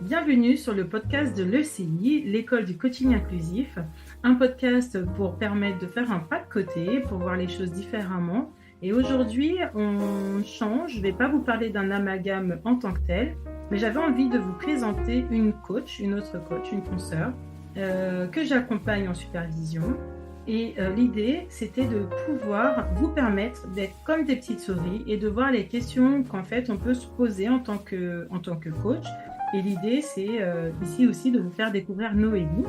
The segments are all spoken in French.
Bienvenue sur le podcast de l'ECI, l'école du coaching inclusif, un podcast pour permettre de faire un pas de côté, pour voir les choses différemment. Et aujourd'hui, on change, je ne vais pas vous parler d'un amalgame en tant que tel, mais j'avais envie de vous présenter une coach, une autre coach, une consoeur, que j'accompagne en supervision. Et l'idée, c'était de pouvoir vous permettre d'être comme des petites souris et de voir les questions qu'en fait on peut se poser en tant que coach. Et l'idée, c'est ici aussi de vous faire découvrir Noélie,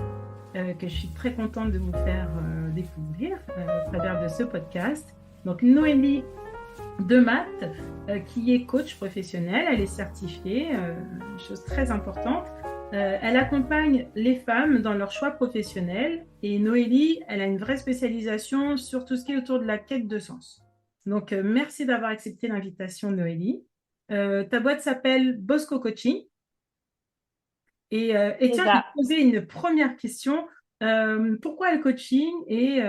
que je suis très contente de vous faire découvrir à travers de ce podcast. Donc Noélie de maths, qui est coach professionnelle, elle est certifiée, chose très importante. Elle accompagne les femmes dans leur choix professionnel et Noélie, elle a une vraie spécialisation sur tout ce qui est autour de la quête de sens. Donc, merci d'avoir accepté l'invitation, Noélie. Ta boîte s'appelle Bosco Coaching. Et C'est tiens, je vais ça. te poser une première question. Pourquoi le coaching et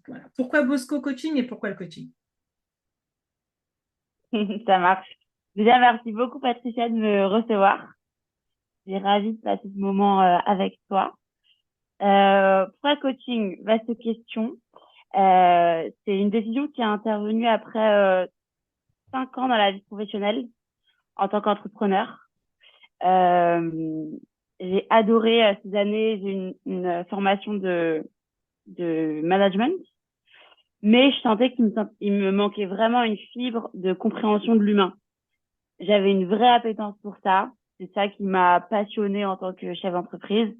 voilà. Pourquoi Bosco Coaching et pourquoi le coaching? Ça marche. Déjà, merci beaucoup, Patricia, de me recevoir. Je suis ravie de passer ce moment avec toi. Pourquoi coaching? Vaste question. C'est une décision qui est intervenue après 5 ans dans la vie professionnelle en tant qu'entrepreneur. Euh, j'ai adoré ces années. J'ai une formation de management, mais je sentais il me manquait vraiment une fibre de compréhension de l'humain. J'avais une vraie appétence pour ça. C'est ça qui m'a passionnée en tant que chef d'entreprise.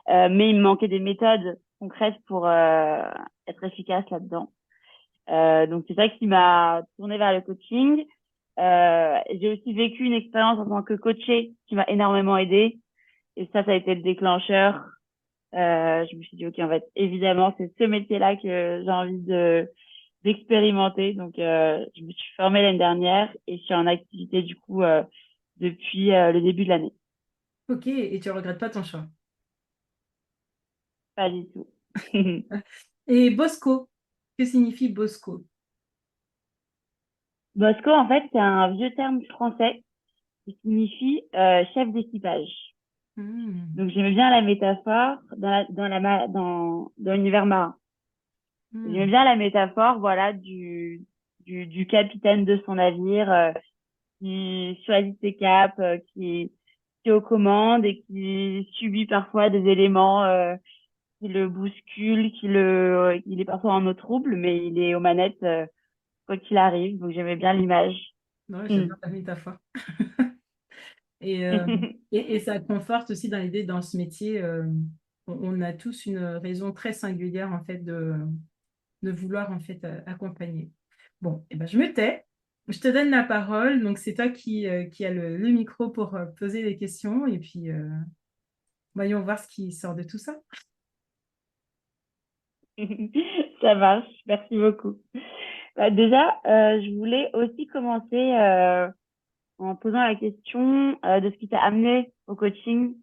Mais il me manquait des méthodes concrètes pour être efficace là-dedans. Donc c'est ça qui m'a tournée vers le coaching. J'ai aussi vécu une expérience en tant que coachée qui m'a énormément aidée. Et ça a été le déclencheur. Je me suis dit, OK, en fait, évidemment, c'est ce métier-là que j'ai envie d'expérimenter. Donc, je me suis formée l'année dernière et je suis en activité, du coup, depuis le début de l'année. Ok, et tu ne regrettes pas ton choix. Pas du tout. Et Bosco, que signifie Bosco? Bosco, en fait, c'est un vieux terme français qui signifie chef d'équipage. Hmm, Donc, j'aimais bien la métaphore dans l'univers marin. J'aimais hmm. bien la métaphore, voilà, du capitaine de son navire qui choisit ses caps, qui est aux commandes et qui subit parfois des éléments qui le bousculent, il est parfois en eau trouble, mais il est aux manettes quoi qu'il arrive. Donc j'aimais bien l'image. Ouais, Mm. j'adore ta métaphore. Et, et ça conforte aussi dans l'idée, dans ce métier, on a tous une raison très singulière en fait de vouloir en fait accompagner. Bon, et ben, je me tais. Je te donne la parole. Donc, c'est toi qui as le micro pour poser les questions. Et puis, voyons voir ce qui sort de tout ça. Ça marche. Merci beaucoup. Bah, déjà, je voulais aussi commencer en posant la question de ce qui t'a amené au coaching.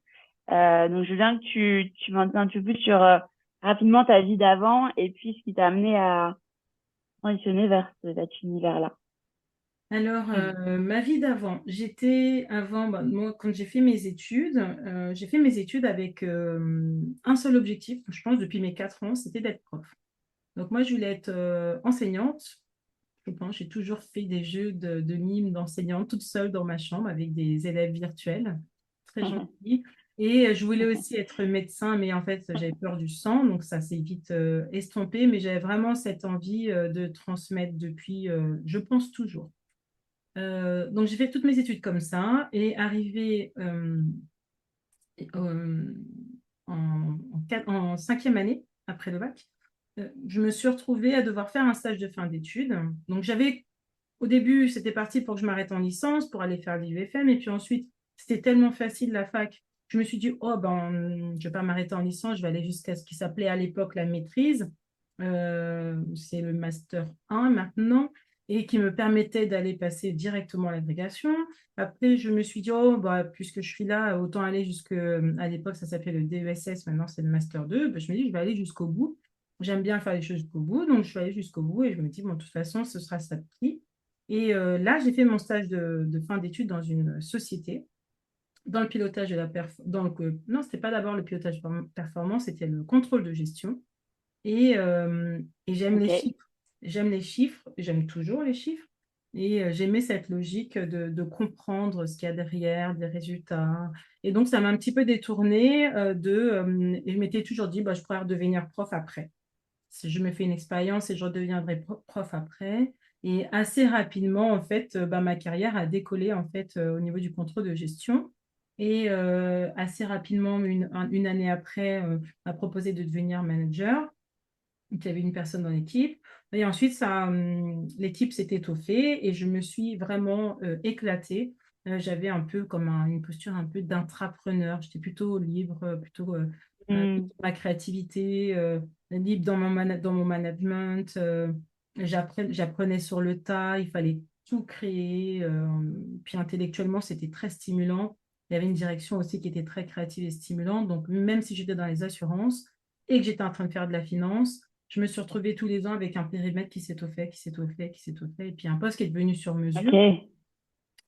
Donc, je veux bien que tu m'en dises un peu plus sur rapidement ta vie d'avant et puis ce qui t'a amené à transitionner vers cet univers-là. Alors, ma vie d'avant, j'étais avant, bah, moi, quand j'ai fait mes études avec un seul objectif, je pense, depuis mes 4 ans, c'était d'être prof. Donc, moi, je voulais être enseignante. Je pense, j'ai toujours fait des jeux de mime d'enseignante toute seule dans ma chambre avec des élèves virtuels, très gentils. Et je voulais aussi être médecin, mais en fait, j'avais peur du sang, donc ça s'est vite estompé. Mais j'avais vraiment cette envie de transmettre depuis, je pense toujours. Donc, j'ai fait toutes mes études comme ça et arrivé euh, en 5e année, après le bac, je me suis retrouvée à devoir faire un stage de fin d'études. Donc, au début, c'était parti pour que je m'arrête en licence, pour aller faire l'IUFM. Et puis ensuite, c'était tellement facile la fac. Je me suis dit, oh, ben, je ne vais pas m'arrêter en licence, je vais aller jusqu'à ce qui s'appelait à l'époque la maîtrise. C'est le master 1 maintenant, et qui me permettait d'aller passer directement à l'agrégation. Après, je me suis dit, oh, bah, puisque je suis là, autant aller à l'époque, ça s'appelait le DESS, maintenant c'est le master 2. Bah, je me dis, je vais aller jusqu'au bout. J'aime bien faire les choses jusqu'au bout, donc je suis allée jusqu'au bout et je me dis, bon, de toute façon, ce sera ça de prix. Et là, j'ai fait mon stage de fin d'études dans une société dans le pilotage de la non, c'était pas d'abord le pilotage de performance, c'était le contrôle de gestion. Et j'aime les Ok. chiffres. J'aime les chiffres, j'aime toujours les chiffres. Et j'aimais cette logique de comprendre ce qu'il y a derrière, des résultats. Et donc, ça m'a un petit peu détournée et je m'étais toujours dit, bah, je pourrais redevenir prof après. Si je me fais une expérience et je redeviendrai prof après. Et assez rapidement, en fait, bah, ma carrière a décollé en fait, au niveau du contrôle de gestion. Et assez rapidement, une année après, on m'a proposé de devenir manager. Donc, il y avait une personne dans l'équipe. Et ensuite, l'équipe s'est étoffée et je me suis vraiment éclatée. J'avais un peu comme une posture un peu d'intrapreneur. J'étais plutôt libre, plutôt Hmm. ma créativité, libre dans mon management. J'apprenais sur le tas, il fallait tout créer. Puis intellectuellement, c'était très stimulant. Il y avait une direction aussi qui était très créative et stimulante. Donc, même si j'étais dans les assurances et que j'étais en train de faire de la finance, je me suis retrouvée tous les ans avec un périmètre qui s'étoffait, qui s'étoffait, qui s'étoffait, et puis un poste qui est devenu sur mesure, Ok.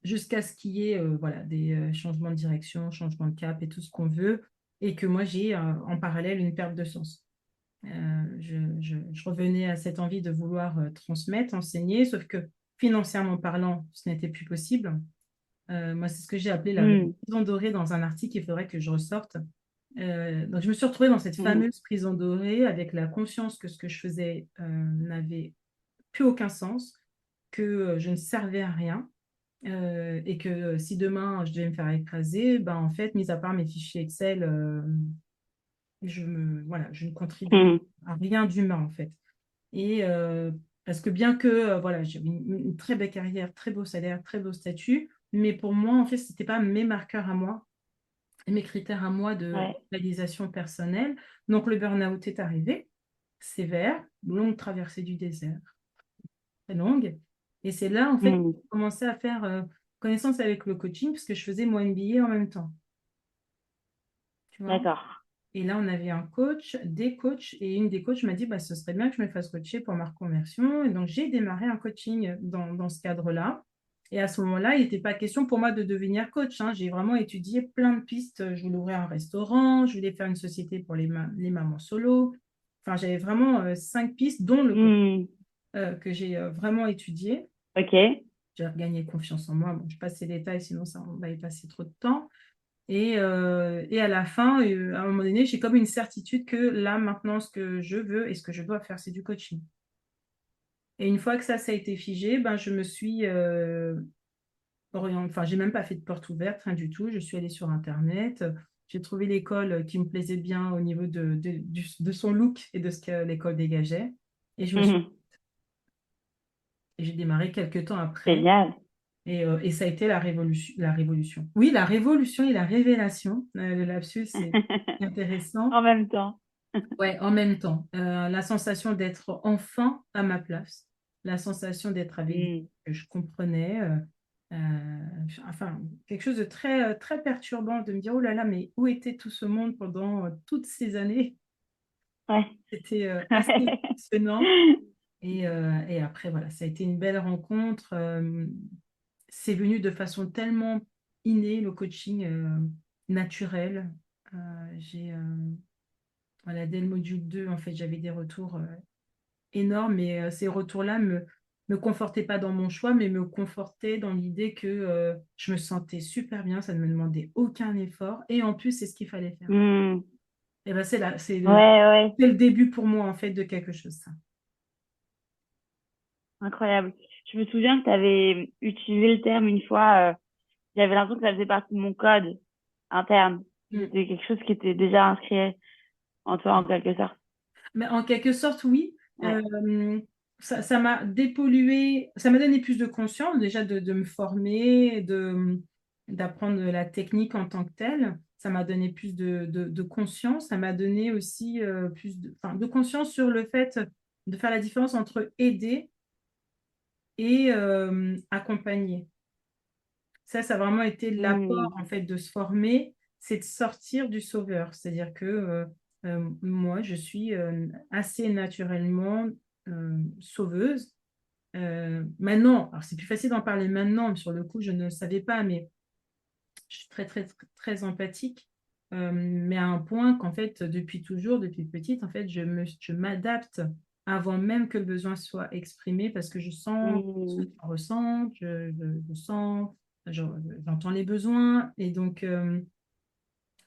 jusqu'à ce qu'il y ait voilà, des changements de direction, changements de cap et tout ce qu'on veut, et que moi j'ai en parallèle une perte de sens. Je revenais à cette envie de vouloir transmettre, enseigner, sauf que financièrement parlant, ce n'était plus possible. Moi, c'est ce que j'ai appelé la Hmm. prison dorée dans un article, il faudrait que je ressorte. Donc, je me suis retrouvée dans cette Hmm. fameuse prison dorée avec la conscience que ce que je faisais n'avait plus aucun sens, que je ne servais à rien et que si demain je devais me faire écraser, ben, en fait, mis à part mes fichiers Excel, voilà, je ne contribue Hmm. à rien d'humain en fait. Et parce que bien que voilà, j'ai une très belle carrière, très beau salaire, très beau statut, mais pour moi, en fait, ce n'était pas mes marqueurs à moi, mes critères à moi de Ouais. réalisation personnelle. Donc, le burn-out est arrivé, sévère, longue traversée du désert, très longue. Et c'est là, en fait, que Hmm. j'ai commencé à faire connaissance avec le coaching, parce que je faisais mon MBA en même temps, tu vois. D'accord. Et là, on avait un coach, des coachs, et une des coachs m'a dit, bah, ce serait bien que je me fasse coacher pour ma reconversion. Et donc, j'ai démarré un coaching dans ce cadre-là. Et à ce moment-là, il n'était pas question pour moi de devenir coach, hein. J'ai vraiment étudié plein de pistes. Je voulais ouvrir un restaurant, je voulais faire une société pour les mamans solo. Enfin, j'avais vraiment 5 pistes, dont le coach Hmm. que j'ai vraiment étudié. Ok. J'ai regagné confiance en moi. Bon, je passe ces détails, sinon ça, on va y passer trop de temps. Et à la fin, à un moment donné, j'ai comme une certitude que là, maintenant, ce que je veux et ce que je dois faire, c'est du coaching. Et une fois que ça a été figé, ben, je me suis orientée, enfin, j'ai même pas fait de porte ouverte, rien du tout. Je suis allée sur Internet. J'ai trouvé l'école qui me plaisait bien au niveau de son look et de ce que l'école dégageait. Et Mhm. et j'ai démarré quelques temps après. Génial. Et ça a été la révolution, la révolution. Oui, la révolution et la révélation. Le lapsus, c'est intéressant. En même temps. Ouais, en même temps, la sensation d'être enfin à ma place, la sensation d'être avec des gens Hmm. que je comprenais, enfin, quelque chose de très, très perturbant de me dire, oh là là, mais où était tout ce monde pendant toutes ces années? Ouais. C'était assez impressionnant. Et après, voilà, ça a été une belle rencontre. C'est venu de façon tellement innée, le coaching naturel. J'ai voilà, dès le module 2 en fait, j'avais des retours énormes et ces retours-là me confortaient pas dans mon choix, mais me confortaient dans l'idée que je me sentais super bien, ça ne me demandait aucun effort et en plus, c'est ce qu'il fallait faire. Hmm. Et ben, Ouais, ouais. c'est le début pour moi en fait de quelque chose, ça. Incroyable. Je me souviens que tu avais utilisé le terme une fois. J'avais l'impression que ça faisait partie de mon code interne. Mm. C'était quelque chose qui était déjà inscrit en toi, en quelque sorte. Mais en quelque sorte, oui. Ouais. Euh, ça m'a dépollué, ça m'a donné plus de conscience déjà de me former, d'apprendre la technique en tant que telle. Ça m'a donné plus de conscience. Ça m'a donné aussi plus enfin, de conscience sur le fait de faire la différence entre aider et accompagner. Ça a vraiment été l'apport Hmm. en fait de se former, c'est de sortir du sauveur. C'est-à-dire que moi, je suis assez naturellement sauveuse. Maintenant, alors c'est plus facile d'en parler maintenant, mais sur le coup, je ne le savais pas, mais je suis très, très, très, très empathique, mais à un point qu'en fait, depuis toujours, depuis petite, en fait, je m'adapte avant même que le besoin soit exprimé parce que je sens ce que Mhm. je ressens, je sens, je- j'entends les besoins. Et donc,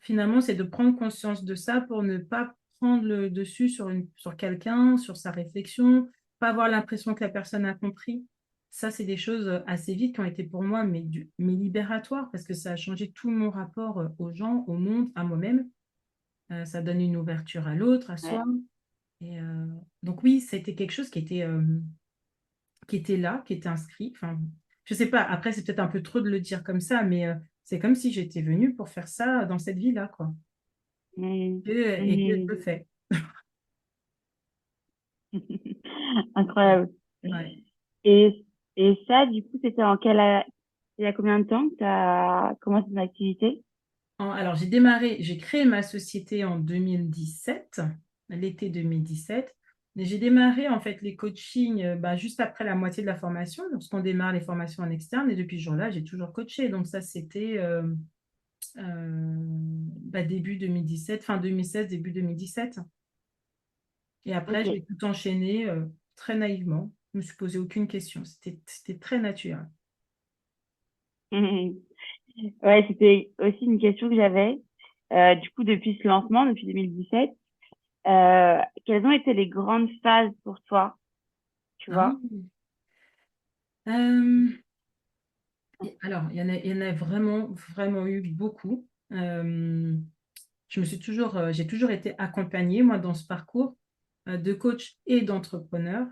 finalement, c'est de prendre conscience de ça pour ne pas prendre le dessus sur quelqu'un, sur sa réflexion, pas avoir l'impression que la personne a compris. Ça, c'est des choses assez vite qui ont été pour moi, mais libératoires, parce que ça a changé tout mon rapport aux gens, au monde, à moi-même. Ça donne une ouverture à l'autre, à soi. Ouais. Et donc oui, c'était quelque chose qui était là, qui était inscrit. Enfin, je sais pas, après, c'est peut-être un peu trop de le dire comme ça, mais c'est comme si j'étais venue pour faire ça dans cette vie-là, quoi. Mhm. Et Dieu Mhm. le fait. Incroyable. Ouais. Et, et ça, du coup, il y a combien de temps que tu as commencé ton activité? Alors, j'ai créé ma société en 2017, l'été 2017. Et j'ai démarré en fait les coachings bah, juste après la moitié de la formation, lorsqu'on démarre les formations en externe. Et depuis ce jour-là, j'ai toujours coaché. Donc ça, c'était bah, début 2017, fin 2016, début 2017. Et après, Ok. j'ai tout enchaîné très naïvement. Je ne me suis posé aucune question. C'était très naturel. Mhm. Ouais, c'était aussi une question que j'avais. Du coup, depuis ce lancement, depuis 2017, quelles ont été les grandes phases pour toi, tu Ah. vois? Euh, alors, il y en a vraiment, vraiment eu beaucoup. J'ai toujours été accompagnée, moi, dans ce parcours de coach et d'entrepreneur.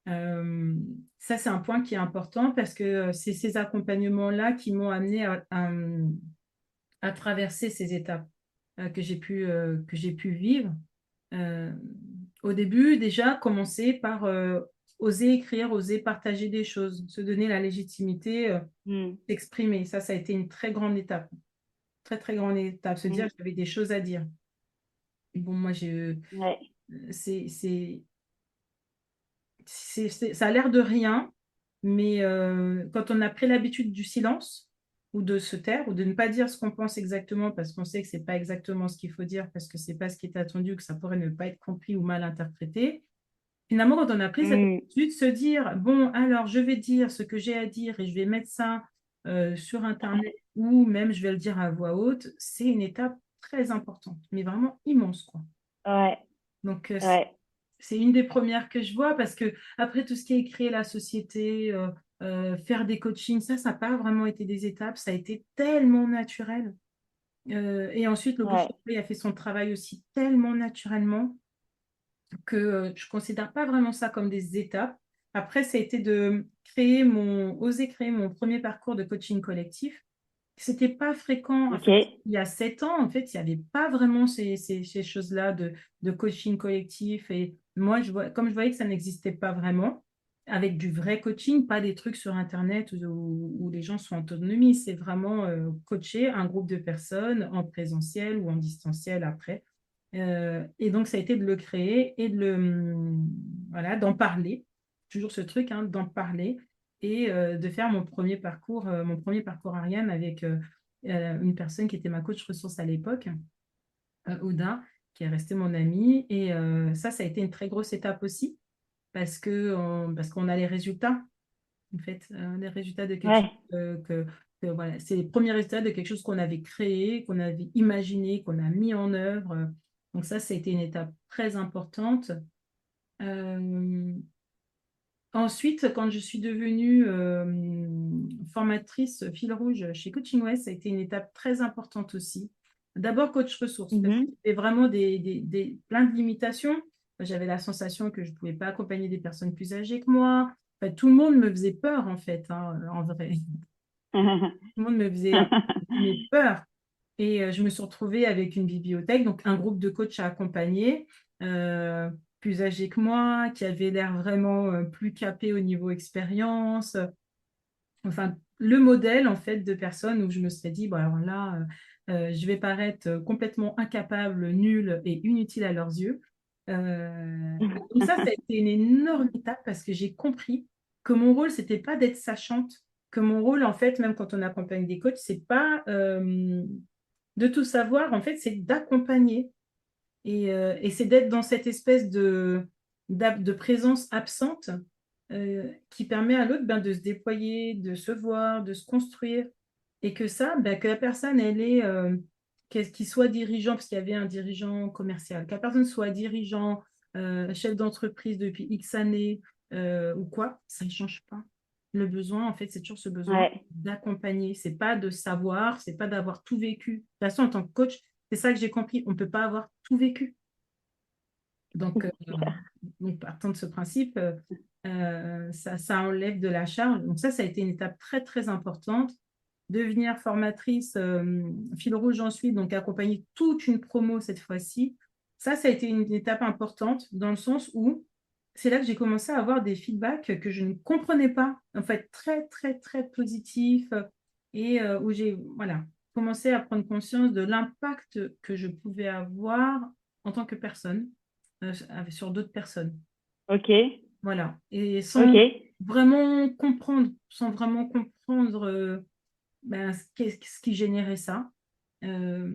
Euh, Ça, c'est un point qui est important parce que c'est ces accompagnements-là qui m'ont amené à traverser ces étapes que j'ai pu vivre. Euh, Au début, déjà, commencer par oser écrire, oser partager des choses, se donner la légitimité Hmm. d'exprimer. Ça a été une très grande étape. Très, très grande étape. Se dire Hmm. que j'avais des choses à dire. Bon, moi, Ouais. c'est, c'est, ça a l'air de rien, mais quand on a pris l'habitude du silence, ou de se taire, ou de ne pas dire ce qu'on pense exactement, parce qu'on sait que c'est pas exactement ce qu'il faut dire, parce que c'est pas ce qui est attendu, que ça pourrait ne pas être compris ou mal interprété. Finalement, quand on a pris cette Hmm. habitude, se dire, bon, alors je vais dire ce que j'ai à dire et je vais mettre ça sur Internet ou même je vais le dire à voix haute, c'est une étape très importante, mais vraiment immense, quoi. Ouais. Donc, Ouais. c'est une des premières que je vois parce que après tout ce qui est créer la société, faire des coachings, ça n'a pas vraiment été des étapes, ça a été tellement naturel. Et ensuite, le bouche Ouais. à oreille a fait son travail aussi tellement naturellement que je ne considère pas vraiment ça comme des étapes. Après, ça a été de oser créer mon premier parcours de coaching collectif. C'était pas fréquent. En Ok. fait, il y a 7 ans, en fait, il n'y avait pas vraiment ces choses-là de coaching collectif. Et moi, comme je voyais que ça n'existait pas vraiment, avec du vrai coaching, pas des trucs sur Internet où les gens sont en autonomie, c'est vraiment coacher un groupe de personnes en présentiel ou en distanciel après. Et donc, ça a été de le créer et voilà, d'en parler. Toujours ce truc, hein, d'en parler et de faire mon premier parcours Ariane avec une personne qui était ma coach ressource à l'époque, Oda, qui est restée mon amie. Et ça a été une très grosse étape aussi parce qu'on a les résultats, en fait, les résultats de quelque chose Ouais. voilà, c'est les premiers résultats de quelque chose qu'on avait créé, qu'on avait imaginé, qu'on a mis en œuvre. Donc ça a été une étape très importante. Euh, Ensuite, quand je suis devenue formatrice fil rouge chez Coaching West, ça a été une étape très importante aussi. D'abord, coach ressources, parce qu'il Mhm. y avait vraiment plein de limitations. J'avais la sensation que je ne pouvais pas accompagner des personnes plus âgées que moi. Enfin, tout le monde me faisait peur, en fait, hein, en vrai. Tout le monde me faisait mais peur. Et je me suis retrouvée avec une bibliothèque, donc un groupe de coachs à accompagner, euh, plus âgés que moi, qui avaient l'air vraiment plus capés au niveau expérience. Enfin, le modèle, en fait, de personnes où je me serais dit, bon, alors là, je vais paraître complètement incapable, nulle et inutile à leurs yeux. Donc ça a été une énorme étape parce que j'ai compris que mon rôle, c'était pas d'être sachante, que mon rôle, en fait, même quand on accompagne des coachs, c'est pas de tout savoir, en fait, c'est d'accompagner. Et c'est d'être dans cette espèce de présence absente qui permet à l'autre de se déployer, de se voir, de se construire. Et que ça, que la personne, elle est, qu'il soit dirigeant, parce qu'il y avait un dirigeant commercial, que la personne soit dirigeant, chef d'entreprise depuis X années ou quoi, ça ne change pas. Le besoin, en fait, c'est toujours ce besoin Ouais. d'accompagner. C'est pas de savoir, c'est pas d'avoir tout vécu. De toute façon, en tant que coach, c'est ça que j'ai compris. On ne peut pas avoir tout vécu. Donc, partant de ce principe, ça enlève de la charge. Donc, ça a été une étape très, très importante. Devenir formatrice, fil rouge ensuite, donc accompagner toute une promo cette fois-ci. Ça a été une étape importante dans le sens où c'est là que j'ai commencé à avoir des feedbacks que je ne comprenais pas, en fait, très, très, très positifs et où j'ai commencé à prendre conscience de l'impact que je pouvais avoir en tant que personne sur d'autres personnes. Ok. Voilà. Et Ok. sans vraiment comprendre ce qui générait ça, euh,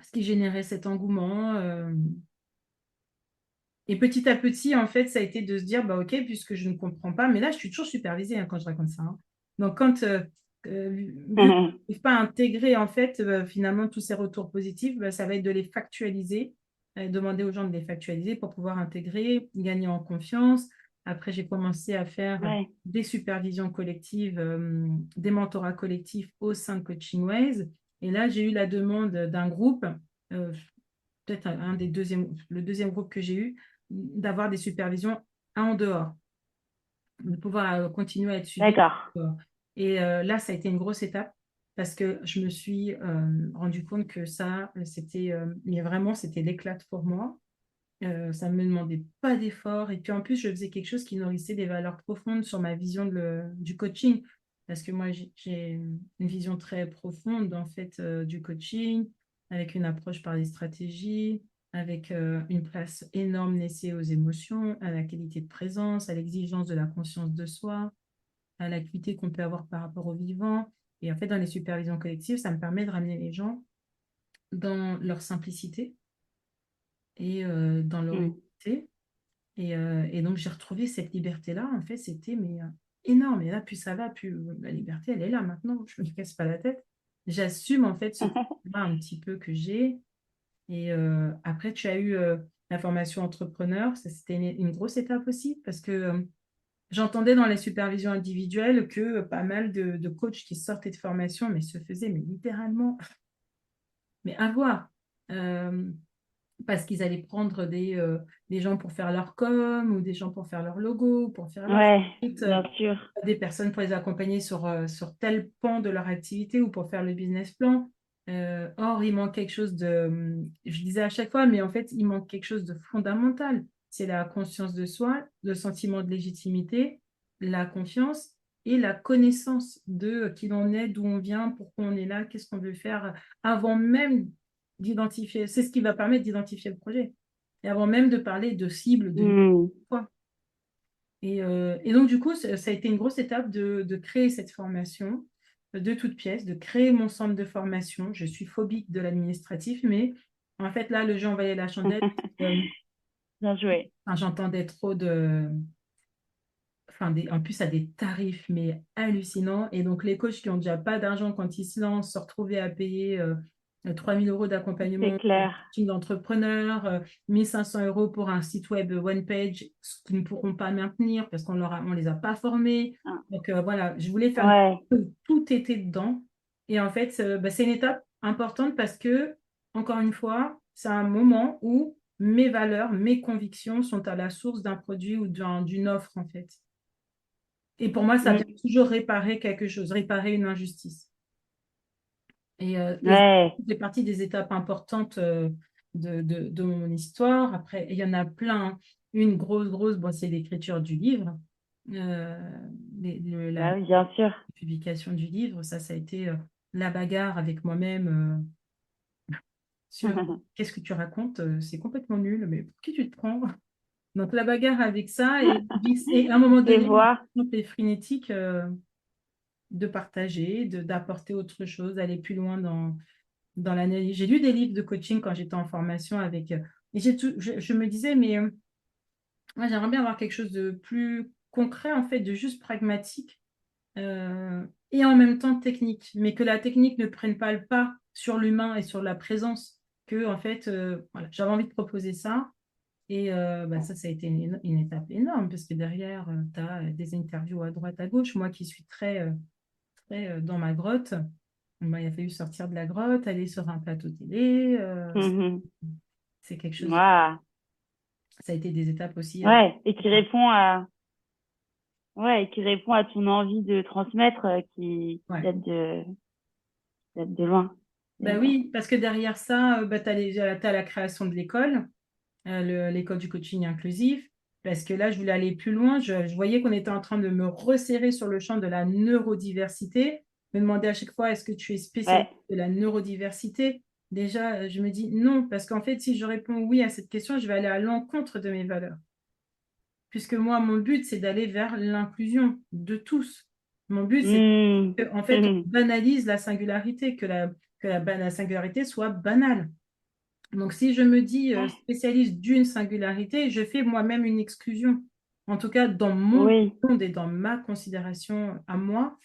ce qui générait cet engouement. Et petit à petit, en fait, ça a été de se dire, OK, puisque je ne comprends pas, mais là, je suis toujours supervisée quand je raconte ça. Hein. Donc, vu que je n'arrive pas à intégrer, en fait, finalement, tous ces retours positifs, ça va être de les factualiser, demander aux gens de les factualiser pour pouvoir intégrer, gagner en confiance. Après, j'ai commencé à faire Ouais. des supervisions collectives, des mentorats collectifs au sein de Coaching Ways. Et là, j'ai eu la demande d'un groupe, peut-être le deuxième groupe que j'ai eu, d'avoir des supervisions en dehors, de pouvoir continuer à être suivi. D'accord. Et là, ça a été une grosse étape parce que je me suis rendu compte que ça, mais vraiment, c'était l'éclate pour moi. Ça ne me demandait pas d'effort. Et puis en plus, je faisais quelque chose qui nourrissait des valeurs profondes sur ma vision du coaching. Parce que moi, j'ai une vision très profonde en fait du coaching, avec une approche par les stratégies, avec une place énorme laissée aux émotions, à la qualité de présence, à l'exigence de la conscience de soi, à l'acuité qu'on peut avoir par rapport au vivant. Et en fait, dans les supervisions collectives, ça me permet de ramener les gens dans leur simplicité et dans leur Mm. unité. Et donc, j'ai retrouvé cette liberté-là. En fait, c'était énorme. Et là, plus ça va, plus la liberté, elle est là maintenant. Je ne me casse pas la tête. J'assume en fait ce là un petit peu que j'ai. Et après, tu as eu la formation entrepreneur. Ça, c'était une grosse étape aussi parce que j'entendais dans les supervisions individuelles que pas mal de coachs qui sortaient de formation, mais se faisaient mais littéralement mais avoir. Euh, Parce qu'ils allaient prendre des gens pour faire leur com ou des gens pour faire leur logo, pour faire leur Ouais, site, bien sûr. des personnes pour les accompagner sur tel pan de leur activité ou pour faire le business plan. Or, il manque quelque chose je disais à chaque fois, mais en fait, il manque quelque chose de fondamental. C'est la conscience de soi, le sentiment de légitimité, la confiance et la connaissance de qui l'on est, d'où on vient, pourquoi on est là, qu'est-ce qu'on veut faire avant même d'identifier. C'est ce qui va permettre d'identifier le projet. Et avant même de parler de cible, de Mm. quoi. Et donc, du coup, ça a été une grosse étape de créer cette formation de toute pièce, de créer mon centre de formation. Je suis phobique de l'administratif, mais en fait, là, le jeu envoyait la chandelle. Bien joué. J'entendais trop en plus, à des tarifs, mais hallucinants. Et donc, les coachs qui n'ont déjà pas d'argent quand ils se lancent, se retrouver à payer 3 000 euros C'est d'accompagnement clair. d'entrepreneur, 1 500 euros pour un site web one page, ce qu'ils ne pourront pas maintenir parce on les a pas formés. Ah. Donc, voilà, je voulais faire Ouais. tout était dedans. Et en fait, c'est une étape importante parce que, encore une fois, c'est un moment où mes valeurs, mes convictions sont à la source d'un produit ou d'une offre, en fait. Et pour moi, ça vient Mm. toujours réparer quelque chose, réparer une injustice. Et ça Ouais. fait partie des étapes importantes de mon histoire. Après, il y en a plein. Hein. Une grosse, bon, c'est l'écriture du livre. Euh, la Bah oui, bien sûr. publication du livre, ça a été la bagarre avec moi-même sur qu'est-ce que tu racontes, c'est complètement nul, mais pour qui tu te prends? Donc la bagarre avec ça et à un moment Et donné, voir. les frénétiques. de partager, d'apporter autre chose, d'aller plus loin dans l'analyse. J'ai lu des livres de coaching quand j'étais en formation avec... et je me disais, mais moi, j'aimerais bien avoir quelque chose de plus concret, en fait, de juste pragmatique et en même temps technique, mais que la technique ne prenne pas le pas sur l'humain et sur la présence, que, en fait, voilà, j'avais envie de proposer ça. Et ça a été une étape énorme parce que derrière, tu as des interviews à droite, à gauche. Moi qui suis très dans ma grotte, il a fallu sortir de la grotte, aller sur un plateau télé. Mhm. C'est quelque chose, Waouh. ça a été des étapes aussi. Ouais, et qui répond à ton envie de transmettre, qui Ouais. date de loin. C'est Bah longtemps. oui, parce que derrière ça, tu as la création de l'école, l'école du coaching inclusif. Parce que là, je voulais aller plus loin. Je voyais qu'on était en train de me resserrer sur le champ de la neurodiversité. Me demander à chaque fois, est-ce que tu es spécialiste Ouais, de la neurodiversité? Déjà, je me dis non, parce qu'en fait, si je réponds oui à cette question, je vais aller à l'encontre de mes valeurs. Puisque moi, mon but, c'est d'aller vers l'inclusion de tous. Mon but, c'est hmm. qu'en fait, on banalise la singularité, la singularité soit banale. Donc, si je me dis Ouais. spécialiste d'une singularité, je fais moi-même une exclusion. En tout cas, dans mon Oui, monde et dans ma considération à moi,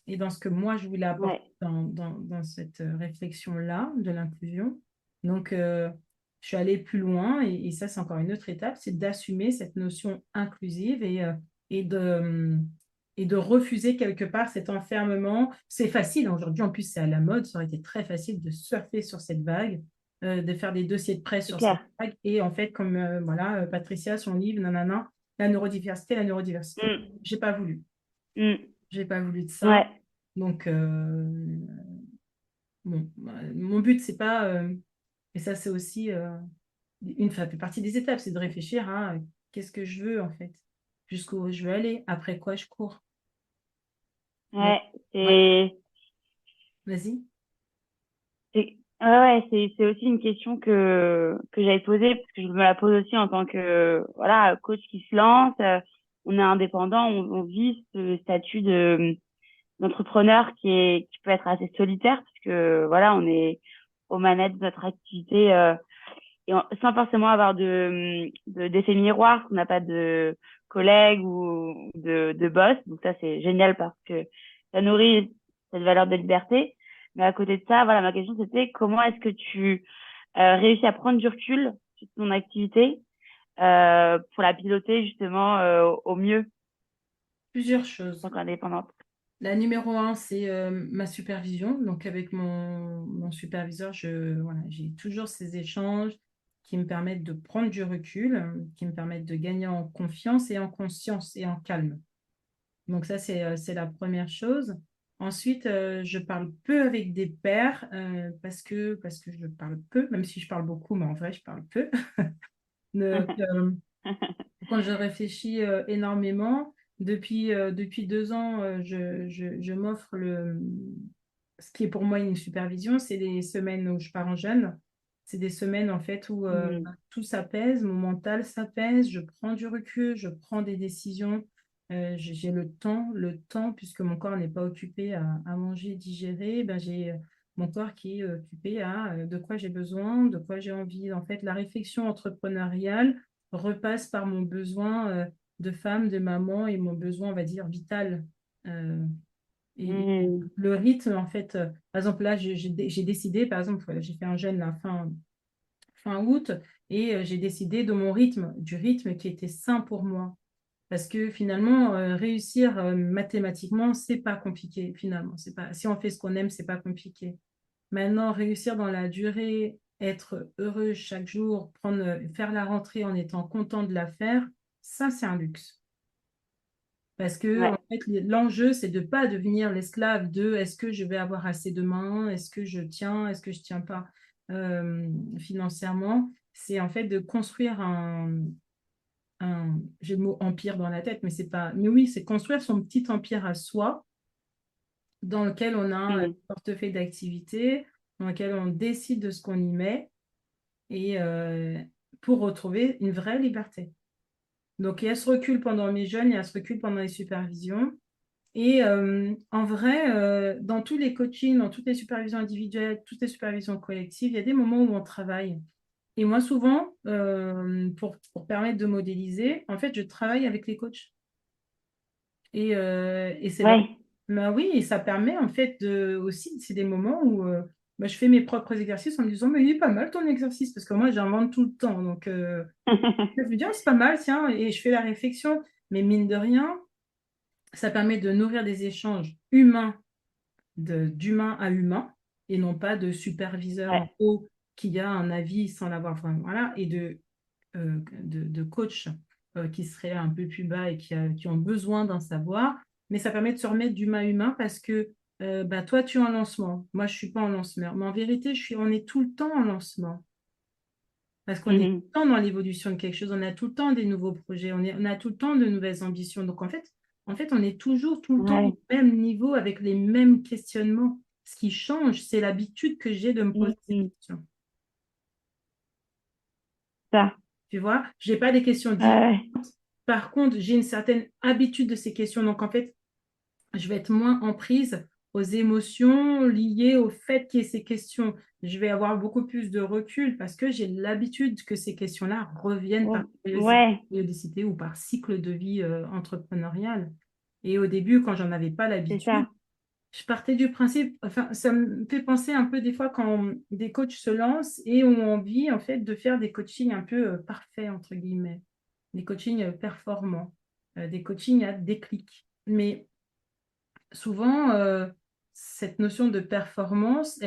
et dans ce que moi, je voulais apporter ouais, dans cette réflexion-là de l'inclusion. Donc, je suis allée plus loin, et ça, c'est encore une autre étape, c'est d'assumer cette notion inclusive et de, et de refuser quelque part cet enfermement. C'est facile, hein, aujourd'hui, en plus, c'est à la mode, ça aurait été très facile de surfer sur cette vague, de faire des dossiers de presse c'est sur cette clair. vague, et en fait, comme voilà, Patricia, son livre, nanana, la neurodiversité, la neurodiversité. Hmm, J'ai pas voulu. hmm. J'ai pas voulu de ça. Ouais, Donc, bon, mon but, c'est pas, et ça, c'est aussi ça fait partie des étapes, c'est de réfléchir à qu'est-ce que je veux en fait, jusqu'où je veux aller, après quoi je cours. Donc, ouais, ouais, vas-y. c'est aussi une question que j'avais posée, parce que je me la pose aussi en tant que, voilà, coach qui se lance. On est indépendant, on vit ce statut d'entrepreneur qui peut être assez solitaire, parce que, voilà, on est aux manettes de notre activité, sans forcément avoir d'effet miroir, parce qu'on n'a pas de collègues ou de boss. Donc ça, c'est génial parce que ça nourrit cette valeur de liberté. Mais à côté de ça, voilà, ma question c'était comment est-ce que tu réussis à prendre du recul sur ton activité pour la piloter justement au mieux Plusieurs en tant choses. qu'indépendante. La numéro un, c'est ma supervision. Donc, avec mon superviseur, voilà, j'ai toujours ces échanges qui me permettent de prendre du recul, qui me permettent de gagner en confiance et en conscience et en calme. Donc ça, c'est la première chose. Ensuite, je parle peu avec des pairs parce que je parle peu, même si je parle beaucoup, mais en vrai, je parle peu. Donc, quand je réfléchis énormément, depuis 2 ans, je m'offre ce qui est pour moi une supervision, c'est les semaines où je pars en jeûne. C'est des semaines en fait où Hmm. tout s'apaise, mon mental s'apaise, je prends du recul, je prends des décisions. J'ai le temps, puisque mon corps n'est pas occupé à manger, digérer, ben j'ai mon corps qui est occupé à de quoi j'ai besoin, de quoi j'ai envie. En fait, la réflexion entrepreneuriale repasse par mon besoin de femme, de maman et mon besoin, on va dire, vital. Euh, et Hmm. le rythme, en fait, par exemple, là, j'ai décidé, par exemple, voilà, j'ai fait un jeûne la fin août et j'ai décidé de mon rythme, du rythme qui était sain pour moi. Parce que finalement, réussir mathématiquement, c'est pas compliqué, finalement. C'est pas, si on fait ce qu'on aime, c'est pas compliqué. Maintenant, réussir dans la durée, être heureux chaque jour, faire la rentrée en étant content de la faire, ça, c'est un luxe. Parce que, en Ouais, fait, l'enjeu, c'est de ne pas devenir l'esclave de est-ce que je vais avoir assez demain, est-ce que je tiens, est-ce que je ne tiens pas financièrement. C'est en fait de construire j'ai le mot empire dans la tête, mais c'est pas, mais oui, c'est construire son petit empire à soi dans lequel on a un hmm. portefeuille d'activités, dans lequel on décide de ce qu'on y met et pour retrouver une vraie liberté. Donc, il y a ce recul pendant mes jeunes, il y a ce recul pendant les supervisions. Et en vrai, dans tous les coachings, dans toutes les supervisions individuelles, toutes les supervisions collectives, il y a des moments où on travaille. Et moi, souvent, pour permettre de modéliser, en fait, je travaille avec les coachs. Et c'est vrai. Ouais. Bah oui, et ça permet en fait aussi, c'est des moments où bah, je fais mes propres exercices en me disant, mais il est pas mal ton exercice, parce que moi, j'invente tout le temps. Donc, je me dis, ah, c'est pas mal, tiens, et je fais la réflexion. Mais mine de rien, ça permet de nourrir des échanges humains, d'humain à humain, et non pas de superviseur en Ouais. haut qui a un avis sans l'avoir. Enfin, voilà, et de coachs qui seraient un peu plus bas et qui ont besoin d'un savoir. Mais ça permet de se remettre d'humain à humain parce que bah, toi, tu es en lancement. Moi, je ne suis pas en lancement. Mais en vérité, on est tout le temps en lancement. Parce qu'on est tout Mhm. le temps dans l'évolution de quelque chose, on a tout le temps des nouveaux projets, on a tout le temps de nouvelles ambitions. Donc en fait, on est toujours tout le temps Ouais. au même niveau avec les mêmes questionnements. Ce qui change, c'est l'habitude que j'ai de me poser ces Mhm. questions. Ça. Tu vois, je n'ai pas des questions différentes. Ouais. Par contre, j'ai une certaine habitude de ces questions. Donc en fait, je vais être moins en prise aux émotions liées au fait qu'il y ait ces questions. Je vais avoir beaucoup plus de recul parce que j'ai l'habitude que ces questions-là reviennent par Ouais. périodicité ou par cycle de vie entrepreneurial. Et au début, quand j'en avais pas C'est l'habitude, ça. je partais du principe, enfin, ça me fait penser un peu des fois quand des coachs se lancent et ont envie en fait de faire des coachings un peu parfaits, entre guillemets, des coachings performants, des coachings à déclic. Mais souvent, cette notion de performance,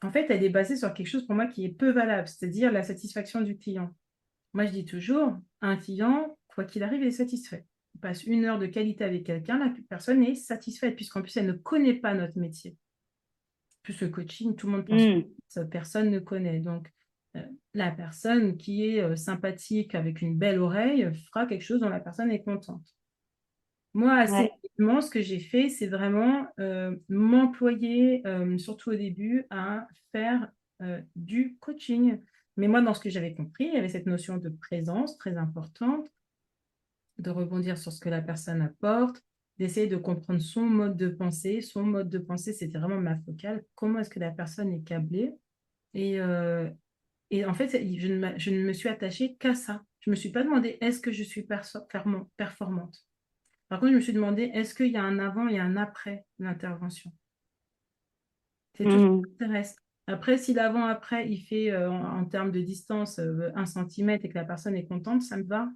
en fait, elle est basée sur quelque chose pour moi qui est peu valable, c'est-à-dire la satisfaction du client. Moi, je dis toujours, un client, quoi qu'il arrive, il est satisfait. On passe 1 heure de qualité avec quelqu'un, la personne est satisfaite, puisqu'en plus, elle ne connaît pas notre métier. Plus le coaching, tout le monde pense Mhm. que personne ne connaît. Donc, euh, la personne qui est sympathique avec une belle oreille fera quelque chose dont la personne est contente. Moi, assez Ouais. rapidement, ce que j'ai fait, c'est vraiment m'employer, surtout au début, à faire du coaching. Mais moi, dans ce que j'avais compris, il y avait cette notion de présence très importante, de rebondir sur ce que la personne apporte, d'essayer de comprendre son mode de pensée. Son mode de pensée, c'était vraiment ma focale. Comment est-ce que la personne est câblée? Et, euh, et en fait, je ne me suis attachée qu'à ça. Je ne me suis pas demandé est-ce que je suis performante. Par contre, je me suis demandé, est-ce qu'il y a un avant et un après l'intervention? C'est tout ce qui Mhm. m'intéresse. Après, si l'avant-après, il fait en termes de distance 1 centimètre et que la personne est contente, ça me va.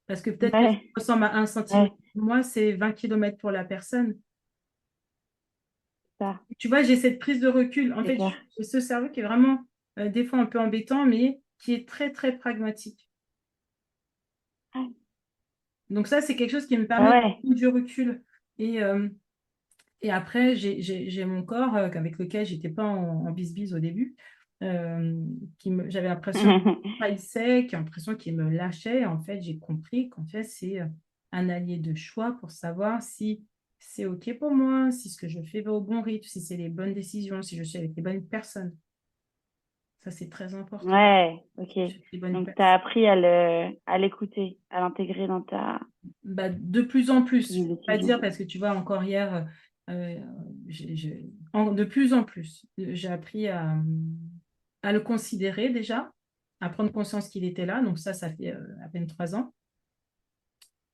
Parce que peut-être que ça Ouais. ressemble à 1 centimètre. Ouais. Pour moi, c'est 20 kilomètres pour la personne. Ça. Tu vois, j'ai cette prise de recul. En C'est fait, clair. j'ai ce cerveau qui est vraiment, des fois, un peu embêtant, mais qui est très, très pragmatique. Ouais. Donc ça, c'est quelque chose qui me Bah permet de ouais. prendre du recul. Et, Et après, j'ai mon corps avec lequel j'étais pas en bisbise au début, j'avais l'impression qu'il me trahissait, qui a l'impression qu'il me lâchait. En fait, j'ai compris qu'en fait, c'est un allié de choix pour savoir si c'est OK pour moi, si ce que je fais va au bon rythme, si c'est les bonnes décisions, si je suis avec les bonnes personnes. Ça, c'est très important. Ouais. Ok. Je suis avec les bonnes Donc, tu as personnes. appris à l'écouter, à l'intégrer dans Bah, de plus en plus, je ne une peux pas décision. dire parce que tu vois, encore hier, de plus en plus, j'ai appris à le considérer déjà, à prendre conscience qu'il était là. Donc ça fait à peine 3 ans.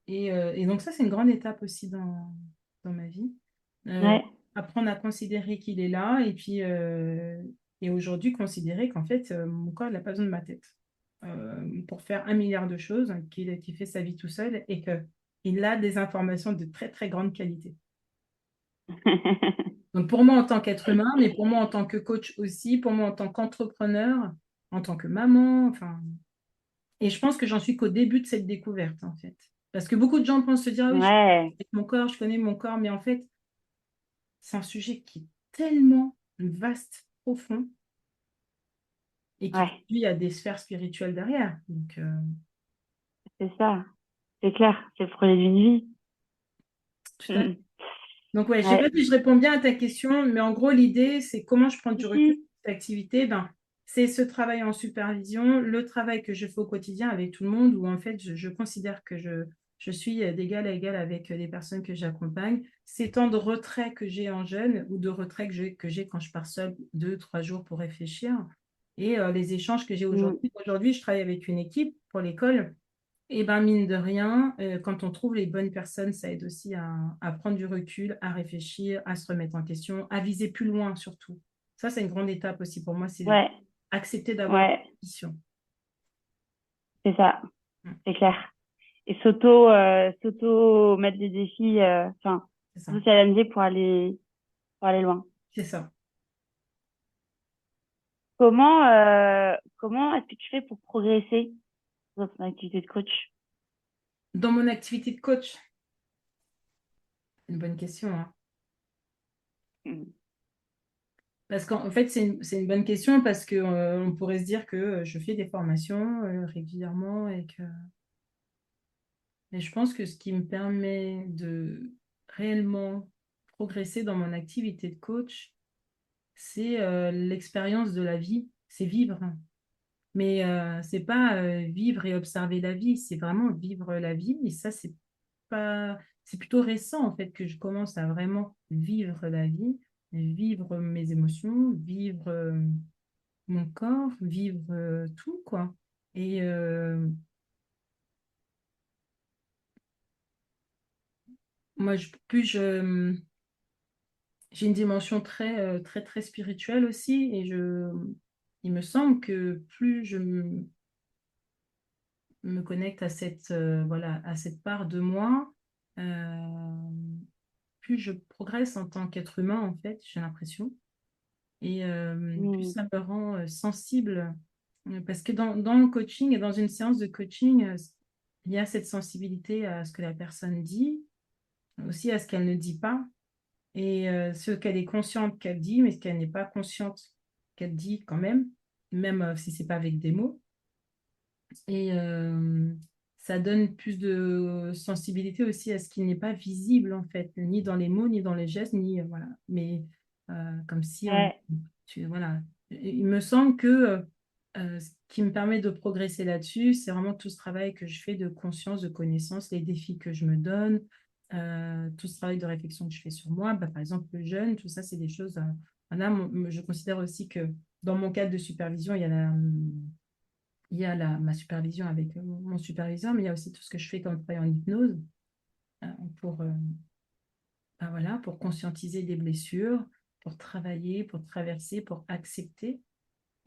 Et donc ça, c'est une grande étape aussi dans ma vie. Euh, Ouais. Apprendre à considérer qu'il est là et puis et aujourd'hui considérer qu'en fait, mon corps n'a pas besoin de ma tête pour faire 1 milliard de choses, hein, qu'il fait sa vie tout seul et qu'il a des informations de très très grande qualité. Donc pour moi en tant qu'être humain, mais pour moi en tant que coach aussi, pour moi en tant qu'entrepreneur, en tant que maman, enfin, et je pense que j'en suis qu'au début de cette découverte en fait. Parce que beaucoup de gens pensent se dire, ah oui, Ouais. avec mon corps, je connais mon corps, mais en fait, c'est un sujet qui est tellement vaste, profond, et qui Ouais. conduit à des sphères spirituelles derrière. Donc, C'est ça. C'est clair. C'est le projet d'une vie. tout à fait. Mhm. Donc, ouais, je sais pas Ouais. si je réponds bien à ta question, mais en gros, l'idée, c'est comment je prends du Si, recul sur si. cette activité. Ben, c'est ce travail en supervision, le travail que je fais au quotidien avec tout le monde, où en fait, je considère que je suis d'égal à égal avec les personnes que j'accompagne. Ces temps de retrait que j'ai en jeûne ou de retrait que j'ai quand je pars seule 2, 3 jours pour réfléchir et les échanges que j'ai Mm. aujourd'hui. Aujourd'hui, je travaille avec une équipe pour l'école. Et ben mine de rien, quand on trouve les bonnes personnes, ça aide aussi à prendre du recul, à réfléchir, à se remettre en question, à viser plus loin surtout. Ça, c'est une grande étape aussi pour moi, c'est Ouais, accepter d'avoir une ouais, mission. c'est ça, Mm. c'est clair. Et s'auto mettre des défis, enfin, C'est ça. se challenger pour aller loin. C'est ça. Comment est-ce que tu fais pour progresser dans ton activité de coach? Dans mon activité de coach, une bonne question, hein. Mm. Parce qu'en fait, c'est une bonne question parce que, on pourrait se dire que je fais des formations régulièrement et que mais je pense que ce qui me permet de réellement progresser dans mon activité de coach, c'est l'expérience de la vie, c'est vivre. Mais c'est pas vivre et observer la vie, c'est vraiment vivre la vie. Et ça, c'est plutôt récent en fait que je commence à vraiment vivre la vie, vivre mes émotions, vivre mon corps, vivre tout, quoi. Et moi, j'ai une dimension très spirituelle aussi. Il me semble que plus me connecte à voilà, à cette part de moi, euh, plus je progresse en tant qu'être humain, en fait, j'ai l'impression. Et plus Mm. ça me rend sensible. Parce que dans le coaching et dans une séance de coaching, il y a cette sensibilité à ce que la personne dit, aussi à ce qu'elle ne dit pas, et ce qu'elle est consciente qu'elle dit, mais ce qu'elle n'est pas consciente qu'elle dit quand même si c'est pas avec des mots. Et ça donne plus de sensibilité aussi à ce qui n'est pas visible, en fait, ni dans les mots, ni dans les gestes, ni voilà. Mais comme si Ouais, voilà. Il me semble que ce qui me permet de progresser là-dessus, c'est vraiment tout ce travail que je fais de conscience, de connaissance, les défis que je me donne, tout ce travail de réflexion que je fais sur moi. Bah, par exemple, le jeûne, tout ça, c'est des choses. Voilà, je considère aussi que dans mon cadre de supervision, il y a ma supervision avec mon superviseur, mais il y a aussi tout ce que je fais comme travail en hypnose euh, pour, ben voilà, pour conscientiser des blessures, pour travailler, pour traverser, pour accepter.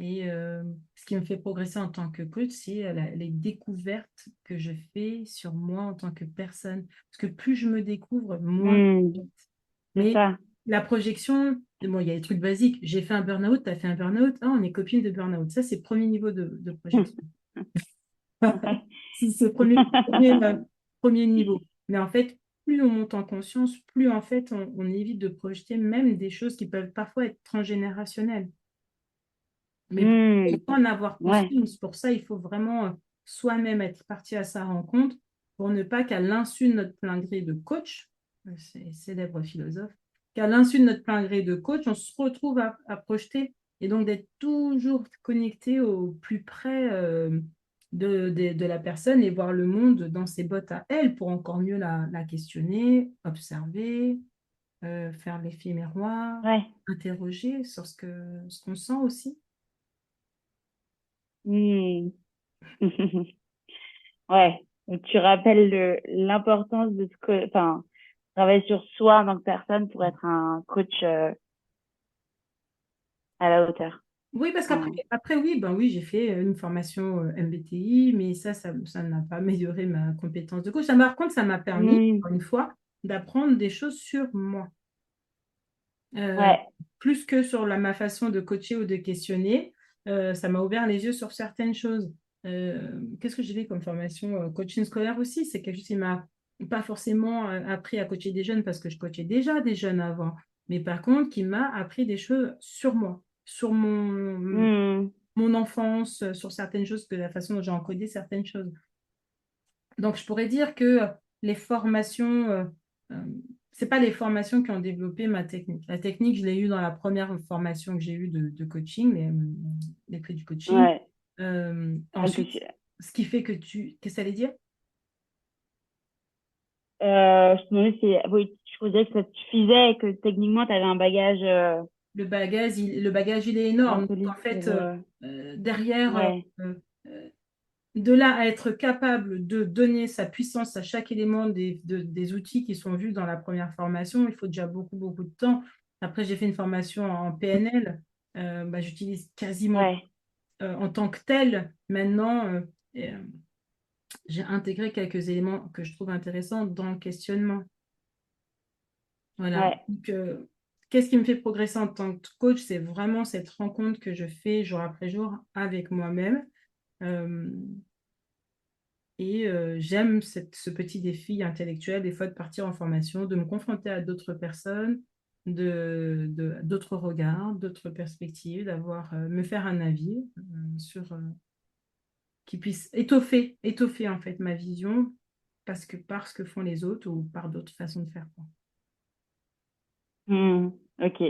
Et ce qui me fait progresser en tant que coach, c'est les découvertes que je fais sur moi en tant que personne. Parce que plus je me découvre, moins. mm, c'est Mais ça. la projection, bon, il y a des trucs basiques. J'ai fait un burn-out, tu as fait un burn-out, ah, on est copines de burn-out. Ça, c'est le premier niveau de projection. Ouais. C'est le premier niveau. Mais en fait, plus on monte en conscience, plus en fait on évite de projeter même des choses qui peuvent parfois être transgénérationnelles. Mais pour Mm, en avoir ouais, conscience, pour ça, il faut vraiment soi-même être parti à sa rencontre pour ne pas qu'à l'insu de notre plein gré de coach, c'est célèbre philosophe, qu'à l'insu de notre plein gré de coach, on se retrouve à projeter et donc d'être toujours connecté au plus près de la personne et voir le monde dans ses bottes à elle pour encore mieux la questionner, observer, faire l'effet miroir, ouais. interroger sur ce qu'on sent aussi. Mm. Ouais. Donc, tu rappelles l'importance de enfin, travailler sur soi en tant que personne pour être un coach à la hauteur. Oui, parce qu'après, Enfin, oui, ben oui, j'ai fait une formation MBTI, mais ça n'a pas amélioré ma compétence de coach. Par contre, ça m'a permis, mm, encore une fois, d'apprendre des choses sur moi. Euh, ouais. Plus que sur ma façon de coacher ou de questionner, ça m'a ouvert les yeux sur certaines choses. Qu'est-ce que j'ai fait comme formation coaching scolaire aussi? C'est quelque chose qui m'a pas forcément appris à coacher des jeunes parce que je coachais déjà des jeunes avant, mais par contre, qui m'a appris des choses sur moi, sur Mm, mon enfance, sur certaines choses, que la façon dont j'ai encodé certaines choses. Donc, je pourrais dire que les formations, euh, c'est pas les formations qui ont développé ma technique. La technique, je l'ai eue dans la première formation que j'ai eue de coaching, les clés du coaching. ouais. Ensuite, ce qui fait que ça allait dire? Je te demandais si, oui, je considérais que ça te suffisait et que techniquement, tu avais un bagage Le bagage, il est énorme. bien Donc, solide en fait, pour... derrière, ouais, euh, de là à être capable de donner sa puissance à chaque élément des outils qui sont vus dans la première formation, il faut déjà beaucoup, beaucoup de temps. Après, j'ai fait une formation en PNL. J'utilise quasiment ouais, en tant que tel. Maintenant, et, j'ai intégré quelques éléments que je trouve intéressants dans le questionnement. Voilà. ouais. Donc, qu'est-ce qui me fait progresser en tant que coach? C'est vraiment cette rencontre que je fais jour après jour avec moi-même. Euh, j'aime ce petit défi intellectuel, des fois, de partir en formation, de me confronter à d'autres personnes, d'autres regards, d'autres perspectives, me faire un avis qui puisse étoffer en fait ma vision par ce que font les autres ou par d'autres façons de faire, quoi. Ok.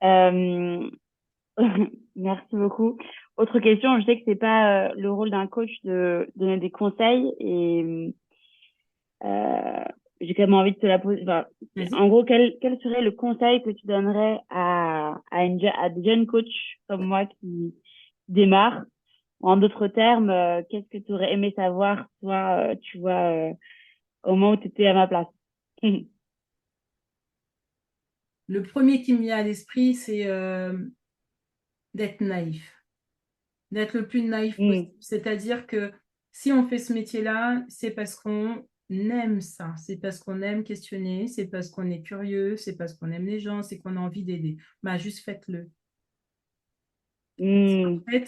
Euh, merci beaucoup. Autre question, je sais que c'est pas le rôle d'un coach de donner des conseils et euh, j'ai quand même envie de te la poser. Enfin, Vas-y. en gros, quel serait le conseil que tu donnerais à des jeunes coachs comme moi qui démarrent? En d'autres termes, qu'est-ce que tu aurais aimé savoir, toi, tu vois, au moment où tu étais à ma place? Le premier qui me vient à l'esprit, c'est d'être naïf, d'être le plus naïf possible. Hmm. C'est-à-dire que si on fait ce métier-là, c'est parce qu'on aime ça, c'est parce qu'on aime questionner, c'est parce qu'on est curieux, c'est parce qu'on aime les gens, c'est qu'on a envie d'aider. Juste faites-le. Hmm. En fait,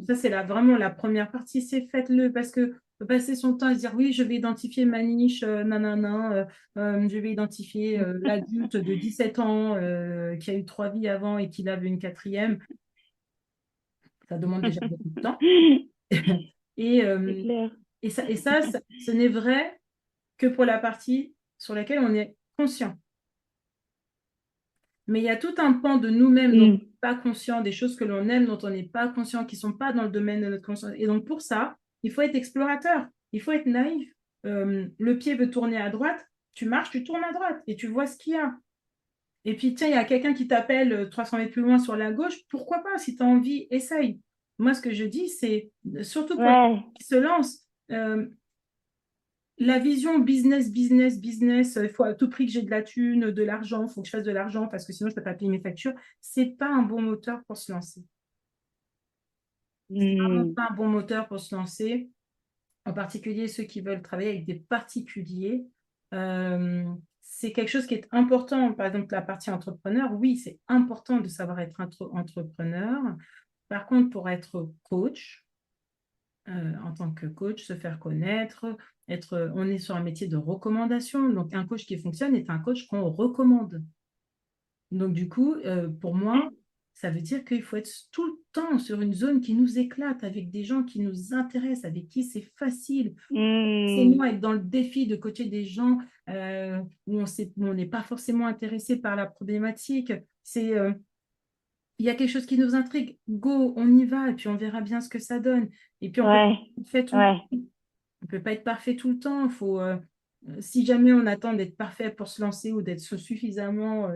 ça c'est vraiment la première partie, c'est faites-le parce que passer son temps à se dire oui, je vais identifier ma niche, nanana, je vais identifier l'adulte de 17 ans qui a eu trois vies avant et qui lave une quatrième, ça demande déjà beaucoup de temps. Et, C'est euh, clair. et ça, ce n'est vrai que pour la partie sur laquelle on est conscient. Mais il y a tout un pan de nous-mêmes dont on Hmm. n'est pas conscient, des choses que l'on aime dont on n'est pas conscient, qui ne sont pas dans le domaine de notre conscience. Et donc pour ça, il faut être explorateur, il faut être naïf. Le pied veut tourner à droite, tu marches, tu tournes à droite et tu vois ce qu'il y a. Et puis tiens, il y a quelqu'un qui t'appelle 300 mètres plus loin sur la gauche, pourquoi pas, si tu as envie, essaye. Moi, ce que je dis, c'est surtout pour les gens Ouais. qui se lancent, la vision business, business, business, il faut à tout prix que j'ai de la thune, de l'argent, il faut que je fasse de l'argent parce que sinon je ne peux pas payer mes factures. C'est pas un bon moteur pour se lancer. C'est vraiment Hmm. pas un bon moteur pour se lancer, en particulier ceux qui veulent travailler avec des particuliers. C'est quelque chose qui est important. Par exemple, la partie entrepreneur, oui, c'est important de savoir être entrepreneur. Par contre, pour être coach, en tant que coach, se faire connaître, on est sur un métier de recommandation. Donc, un coach qui fonctionne est un coach qu'on recommande. Donc, du coup, pour moi, ça veut dire qu'il faut être tout le temps sur une zone qui nous éclate, avec des gens qui nous intéressent, avec qui c'est facile. C'est Hmm. moi être dans le défi de coacher des gens où on n'est pas forcément intéressé par la problématique. Il y a quelque chose qui nous intrigue. Go, on y va, et puis on verra bien ce que ça donne. Et puis, on peut Ouais. pas être parfait tout le Ouais. temps. On peut pas être parfait tout le temps. Si jamais on attend d'être parfait pour se lancer ou d'être suffisamment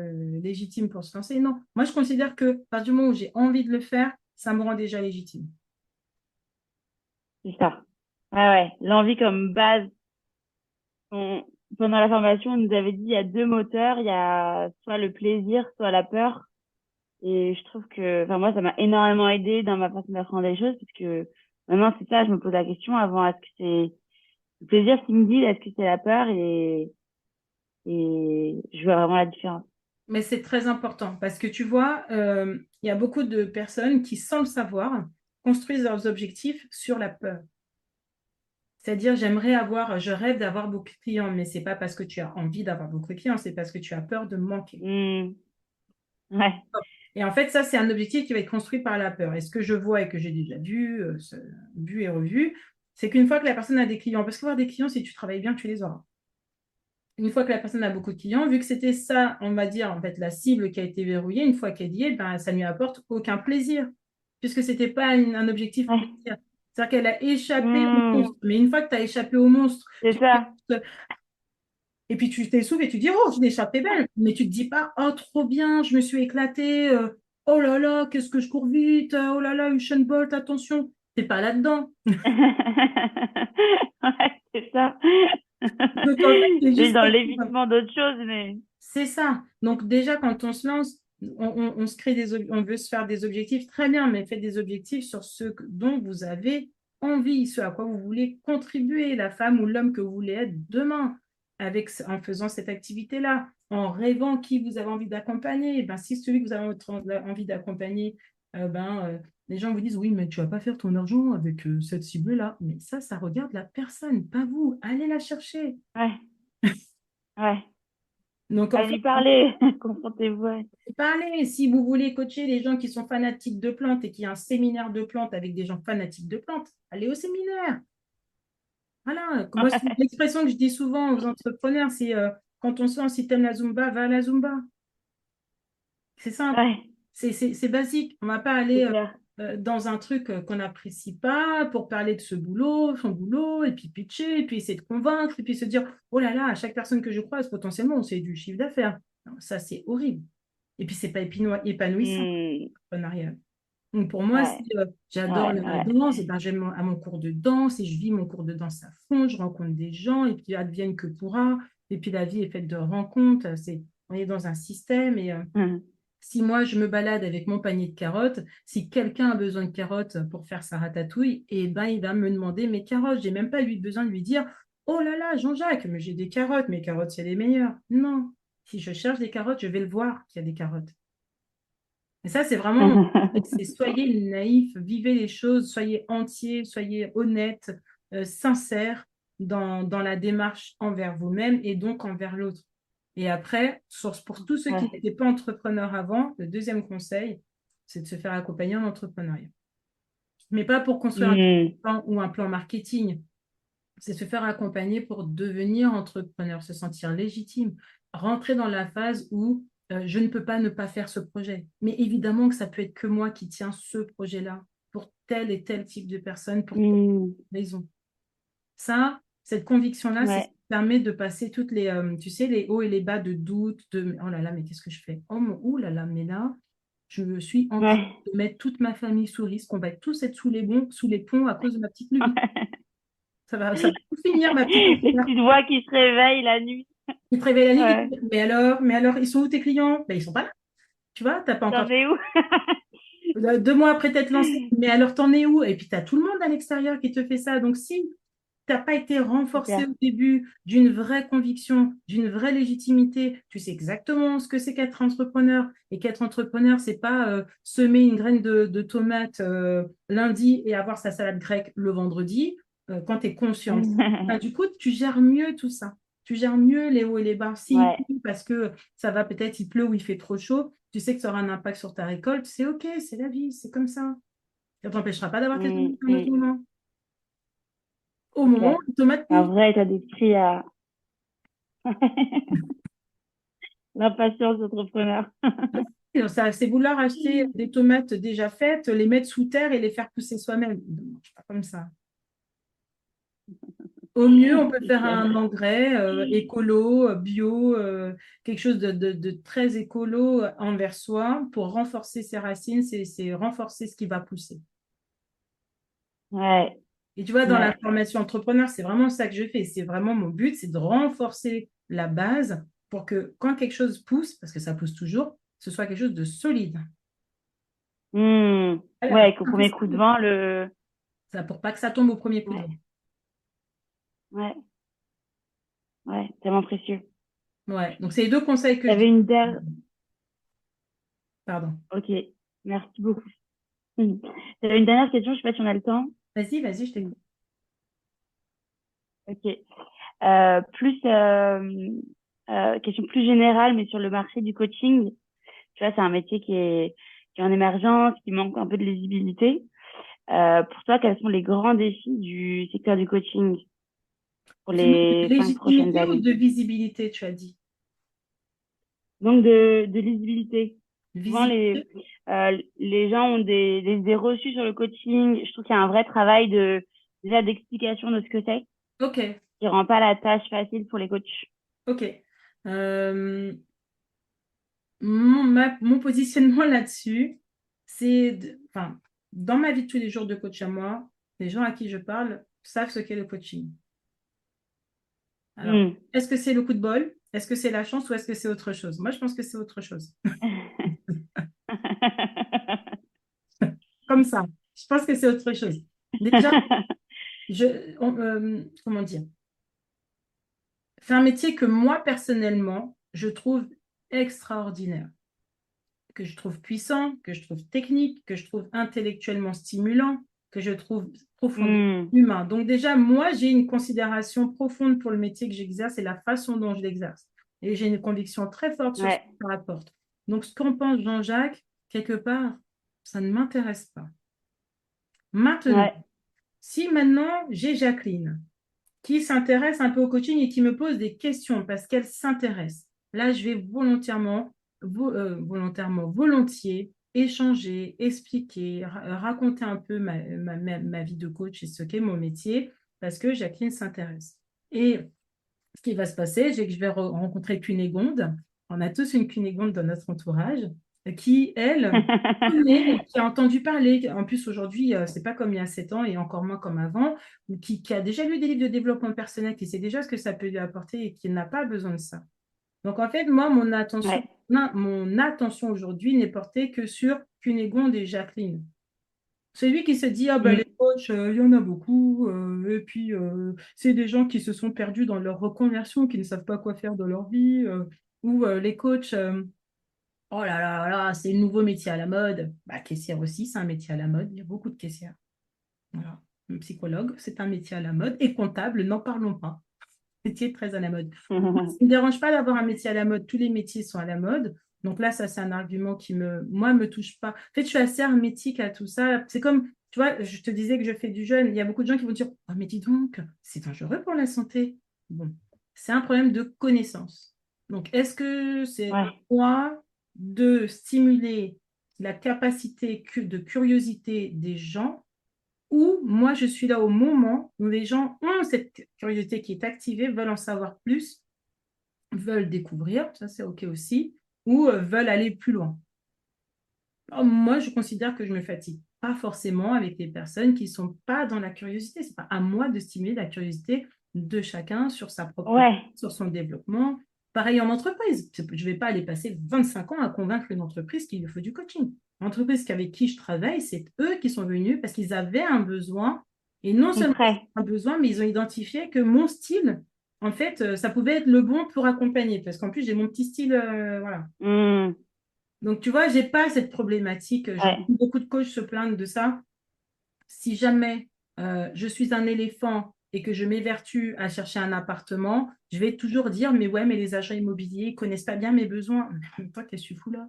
légitime pour se lancer, non. Moi, je considère que à partir du moment où j'ai envie de le faire, ça me rend déjà légitime. C'est ça. Ouais, ouais. L'envie comme base. On- Pendant la formation, on nous avait dit il y a deux moteurs. Il y a soit le plaisir, soit la peur. Et je trouve que, enfin, moi, ça m'a énormément aidé dans ma façon d'apprendre les choses parce que maintenant, c'est ça, je me pose la question avant, est-ce que c'est le plaisir qui me guide, est-ce que c'est la peur et je vois vraiment la différence. Mais c'est très important parce que tu vois, il y a beaucoup de personnes qui, sans le savoir, construisent leurs objectifs sur la peur. C'est-à-dire, je rêve d'avoir beaucoup de clients, mais c'est pas parce que tu as envie d'avoir beaucoup de clients, c'est parce que tu as peur de manquer. Hmm. Ouais. Et en fait, ça, c'est un objectif qui va être construit par la peur. Et ce que je vois et que j'ai déjà vu et revu, c'est qu'une fois que la personne a des clients, parce qu'avoir des clients, si tu travailles bien, tu les auras. Une fois que la personne a beaucoup de clients, vu que c'était ça, on va dire, en fait, la cible qui a été verrouillée, une fois qu'elle y est, ben, ça ne lui apporte aucun plaisir, puisque ce n'était pas un objectif Ouais. plaisir. C'est-à-dire qu'elle a échappé au Hmm, monstre. Mais une fois que tu as échappé au monstre, c'est ça. et puis tu t'essouffles et tu dis, oh, je l'ai échappé belle. Mais tu te dis pas, oh, trop bien, je me suis éclatée. Oh là là, qu'est-ce que je cours vite. Oh là là, Usain Bolt, attention. T'es pas là-dedans. Ouais, c'est ça. Donc en fait, c'est C'est juste dans pour... l'évitement d'autres choses, mais C'est ça. Donc déjà, quand on se lance, on se crée on veut se faire des objectifs, très bien, mais faites des objectifs sur dont vous avez envie, ce à quoi vous voulez contribuer, la femme ou l'homme que vous voulez être demain, en faisant cette activité-là, en rêvant qui vous avez envie d'accompagner. Ben, si celui que vous avez envie d'accompagner, les gens vous disent, oui, mais tu vas pas faire ton argent avec cette cible-là. Mais ça regarde la personne, pas vous. Allez la chercher. ouais, ouais. Donc en À fait, lui parler, confrontez-vous. Ouais. parlez, si vous voulez coacher les gens qui sont fanatiques de plantes et qu'il y a un séminaire de plantes avec des gens fanatiques de plantes, allez au séminaire. Voilà, moi, c'est l'expression que je dis souvent aux entrepreneurs, c'est quand on se lance, si tu aimes la Zumba, va à la Zumba. C'est simple, Ouais, c'est basique. On ne va pas c'est aller clair. dans un truc qu'on n'apprécie pas pour parler de ce boulot, son boulot, et puis pitcher, et puis essayer de convaincre, et puis se dire, oh là là, à chaque personne que je croise, potentiellement, c'est du chiffre d'affaires. Non, ça, c'est horrible. Et puis, c'est pas épanouissant, Hmm, l'entrepreneuriat. Donc pour moi, si ouais, j'adore ouais, la ouais. danse, et ben j'aime à mon cours de danse et je vis mon cours de danse à fond, je rencontre des gens et puis advienne que pourra. Et puis la vie est faite de rencontres, on est dans un système et Hmm. si moi je me balade avec mon panier de carottes, si quelqu'un a besoin de carottes pour faire sa ratatouille, et ben il va me demander mes carottes. J'ai même pas besoin de lui dire, oh là là, Jean-Jacques, mais j'ai des carottes, mes carottes c'est les meilleures. Non, si je cherche des carottes, je vais le voir qu'il y a des carottes. Et ça, c'est vraiment mon conseil, c'est soyez naïfs, vivez les choses, soyez entiers, soyez honnêtes, sincères dans la démarche envers vous-même et donc envers l'autre. Et après, pour tous ceux qui Ouais. n'étaient pas entrepreneurs avant, le deuxième conseil, c'est de se faire accompagner en entrepreneuriat. Mais pas pour construire un Hmm, plan ou un plan marketing, c'est se faire accompagner pour devenir entrepreneur, se sentir légitime, rentrer dans la phase où je ne peux pas ne pas faire ce projet. Mais évidemment que ça peut être que moi qui tiens ce projet-là pour tel et tel type de personne, pour telle hmm, raison. Ça, cette conviction-là, c'est ce ouais, qui permet de passer toutes les, tu sais, les hauts et les bas de doute, de oh là là, mais qu'est-ce que je fais? Oh là là, mais là, je suis en train ouais. de mettre toute ma famille sous risque. On va tous être sous les ponts à cause de ma petite lubie. Ça va tout finir, ma petite Les affaire. petites voix qui se réveillent la nuit. Tu te réveilles la nuit, tu te Ouais. dis, mais alors, ils sont où tes clients? Ben, ils sont pas là. Tu vois, t'as pas encore. T'en es où? 2 mois après t'être lancé, mais alors t'en es où? Et puis tu as tout le monde à l'extérieur qui te fait ça. Donc si tu n'as pas été C'est renforcé clair. au début d'une vraie conviction, d'une vraie légitimité, tu sais exactement ce que c'est qu'être entrepreneur. Et qu'être entrepreneur, c'est pas semer une graine de tomate lundi et avoir sa salade grecque le vendredi quand tu es conscient. Ben, du coup, tu gères mieux tout ça. Tu gères mieux les hauts et les bas. S'il Ouais. pleut parce que ça va peut-être, il pleut ou il fait trop chaud, tu sais que ça aura un impact sur ta récolte. C'est OK, c'est la vie, c'est comme ça. Ça ne t'empêchera pas d'avoir tes Hmm, tomates à un autre hmm, moment. Au c'est moment clair. où les tomates Un poussent. vrai état d'esprit à l'impatience d'entrepreneur. Et ça, c'est vouloir acheter des tomates déjà faites, les mettre sous terre et les faire pousser soi-même. Ne mange pas comme ça. Au mieux, on peut C'est faire clair. un engrais écolo, bio, quelque chose de très écolo envers soi pour renforcer ses racines, c'est renforcer ce qui va pousser. Ouais, Et tu vois, dans la ouais. formation entrepreneur, c'est vraiment ça que je fais. C'est vraiment mon but, c'est de renforcer la base pour que quand quelque chose pousse, parce que ça pousse toujours, ce soit quelque chose de solide. Hmm. Voilà, Ouais, qu'au un peu premier coup de vent, le... ça pour pas que ça tombe au premier coup de vent. Ouais, ouais, ouais, tellement précieux. Ouais, donc c'est les deux conseils que je T'avais dis. une dernière... Pardon. Ok, merci beaucoup. Hmm. J'avais une dernière question, je sais pas si on a le temps. Vas-y, je Hmm. t'écoute. Ok. Plus question plus générale, mais sur le marché du coaching. Tu vois, c'est un métier qui est en émergence, qui manque un peu de lisibilité. Pour toi, quels sont les grands défis du secteur du coaching pour Tu manques de les 5 prochaines légitimité ou années? de visibilité, tu as dit? Donc de lisibilité. Souvent, Visiter. les gens ont des idées reçues sur le coaching. Je trouve qu'il y a un vrai travail déjà d'explication de ce que c'est, Ok, qui rend pas la tâche facile pour les coachs. ok. Euh, mon positionnement là-dessus, enfin, dans ma vie de tous les jours de coach à moi, les gens à qui je parle savent ce qu'est le coaching. Alors, Hmm. est-ce que c'est le coup de bol? Est-ce que c'est la chance ou est-ce que c'est autre chose? Moi, je pense que c'est autre chose. Comme ça. Je pense que c'est autre chose. Déjà, comment dire? C'est un métier que moi, personnellement, je trouve extraordinaire, que je trouve puissant, que je trouve technique, que je trouve intellectuellement stimulant, que je trouve profondément Hmm. humain. Donc déjà, moi, j'ai une considération profonde pour le métier que j'exerce et la façon dont je l'exerce. Et j'ai une conviction très forte sur ce que Ouais, ça rapporte. Donc, ce qu'en pense Jean-Jacques, quelque part, ça ne m'intéresse pas. Maintenant, ouais, si maintenant j'ai Jacqueline qui s'intéresse un peu au coaching et qui me pose des questions parce qu'elle s'intéresse. Là, je vais volontiers échanger, expliquer, raconter un peu ma vie de coach et ce qu'est mon métier parce que Jacqueline s'intéresse. Et ce qui va se passer, c'est que je vais rencontrer Cunégonde. On a tous une Cunégonde dans notre entourage qui, elle, connaît, qui a entendu parler. En plus, aujourd'hui, c'est pas comme il y a 7 ans et encore moins comme avant, ou qui a déjà lu des livres de développement personnel, qui sait déjà ce que ça peut lui apporter et qui n'a pas besoin de ça. Donc, en fait, moi, ouais. mon attention aujourd'hui n'est portée que sur Cunégonde et Jacqueline. Celui qui se dit, ah ben, Hmm. les coachs, il y en a beaucoup, et puis c'est des gens qui se sont perdus dans leur reconversion, qui ne savent pas quoi faire de leur vie, ou les coachs, oh là, c'est le nouveau métier à la mode. Bah, caissière aussi, c'est un métier à la mode, il y a beaucoup de caissières. Voilà. Un psychologue, c'est un métier à la mode, et comptable, n'en parlons pas. Métier très à la mode. Moi, ça ne me dérange pas d'avoir un métier à la mode, tous les métiers sont à la mode. Donc là, ça, c'est un argument qui moi, me touche pas. En fait, je suis assez hermétique à tout ça. C'est comme, tu vois, je te disais que je fais du jeûne. Il y a beaucoup de gens qui vont dire, oh, mais dis donc, c'est dangereux pour la santé. Bon, c'est un problème de connaissance. Donc, est-ce que c'est à Ouais, moi de stimuler la capacité de curiosité des gens ou moi, je suis là au moment où les gens ont cette curiosité qui est activée, veulent en savoir plus, veulent découvrir, ça c'est OK aussi, ou veulent aller plus loin. Alors, moi, je considère que je ne me fatigue pas forcément avec les personnes qui ne sont pas dans la curiosité. Ce n'est pas à moi de stimuler la curiosité de chacun sur sa propre vie, ouais. sur son développement. Pareil en entreprise. Je ne vais pas aller passer 25 ans à convaincre une entreprise qu'il lui faut du coaching. L'entreprise avec qui je travaille, c'est eux qui sont venus parce qu'ils avaient un besoin. Et non Ils sont seulement prêts. un besoin, mais ils ont identifié que mon style, en fait, ça pouvait être le bon pour accompagner. Parce qu'en plus, j'ai mon petit style, voilà. Hmm. Donc, tu vois, j'ai pas cette problématique. J'entends Ouais. beaucoup de coachs se plaindre de ça. Si jamais je suis un éléphant et que je m'évertue à chercher un appartement, je vais toujours dire, mais ouais, mais les agents immobiliers ne connaissent pas bien mes besoins. Mais en même temps, qu'est-ce que tu fous là?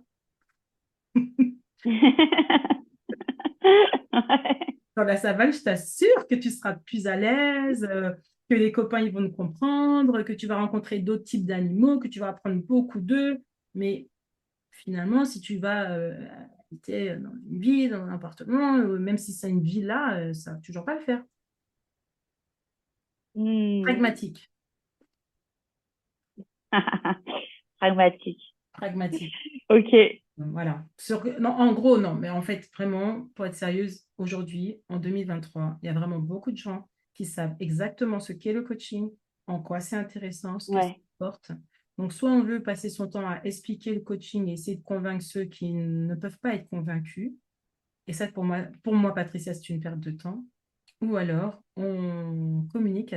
Ouais. Dans la savane, je t'assure que tu seras plus à l'aise, que les copains ils vont te comprendre, que tu vas rencontrer d'autres types d'animaux, que tu vas apprendre beaucoup d'eux. Mais finalement, si tu vas habiter dans une ville, dans un appartement, même si c'est une villa, ça ne va toujours pas le faire. Hmm. Pragmatique, Pragmatique. pragmatique. Ok. Voilà. Non, en gros, non, mais en fait, vraiment, pour être sérieuse, aujourd'hui, en 2023, il y a vraiment beaucoup de gens qui savent exactement ce qu'est le coaching, en quoi c'est intéressant, ce que ça Ouais. apporte. Donc, soit on veut passer son temps à expliquer le coaching et essayer de convaincre ceux qui ne peuvent pas être convaincus. Et ça, pour moi, Patricia, c'est une perte de temps. Ou alors, on communique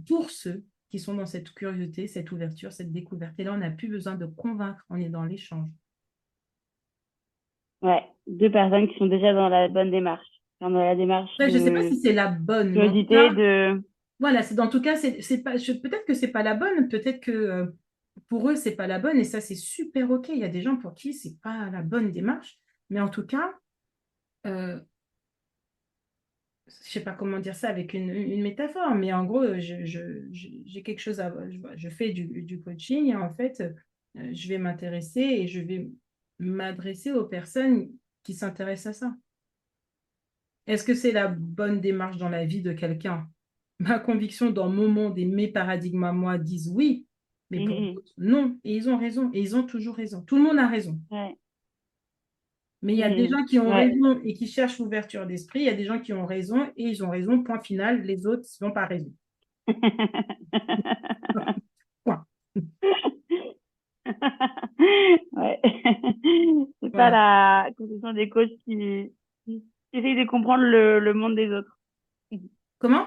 pour ceux qui sont dans cette curiosité, cette ouverture, cette découverte. Et là, on n'a plus besoin de convaincre, on est dans l'échange. Ouais. Deux personnes qui sont déjà dans la bonne démarche. Enfin, dans la démarche Ouais, je ne sais pas de si c'est la bonne, mais en tout curiosité, cas, de... voilà, en tout cas, c'est pas, peut-être que c'est pas la bonne, peut-être que pour eux, c'est pas la bonne, et ça, c'est super OK. Il y a des gens pour qui c'est pas la bonne démarche, mais en tout cas, euh, je sais pas comment dire ça avec une métaphore, mais en gros, j'ai quelque chose je fais du coaching, et en fait, je vais m'intéresser et je vais m'adresser aux personnes qui s'intéressent à ça. Est-ce que c'est la bonne démarche dans la vie de quelqu'un? Ma conviction dans mon monde et mes paradigmes à moi disent oui, mais pour Mhm. d'autres, non. Et ils ont raison, et ils ont toujours raison. Tout le monde a raison. Ouais. Mais il y a des Mhm. gens qui ont Ouais. raison et qui cherchent l'ouverture d'esprit. Il y a des gens qui ont raison et ils ont raison, point final. Les autres n'ont pas raison. Point. Ouais. C'est pas Voilà. la conception des coachs qui essayent de comprendre le monde des autres. Comment?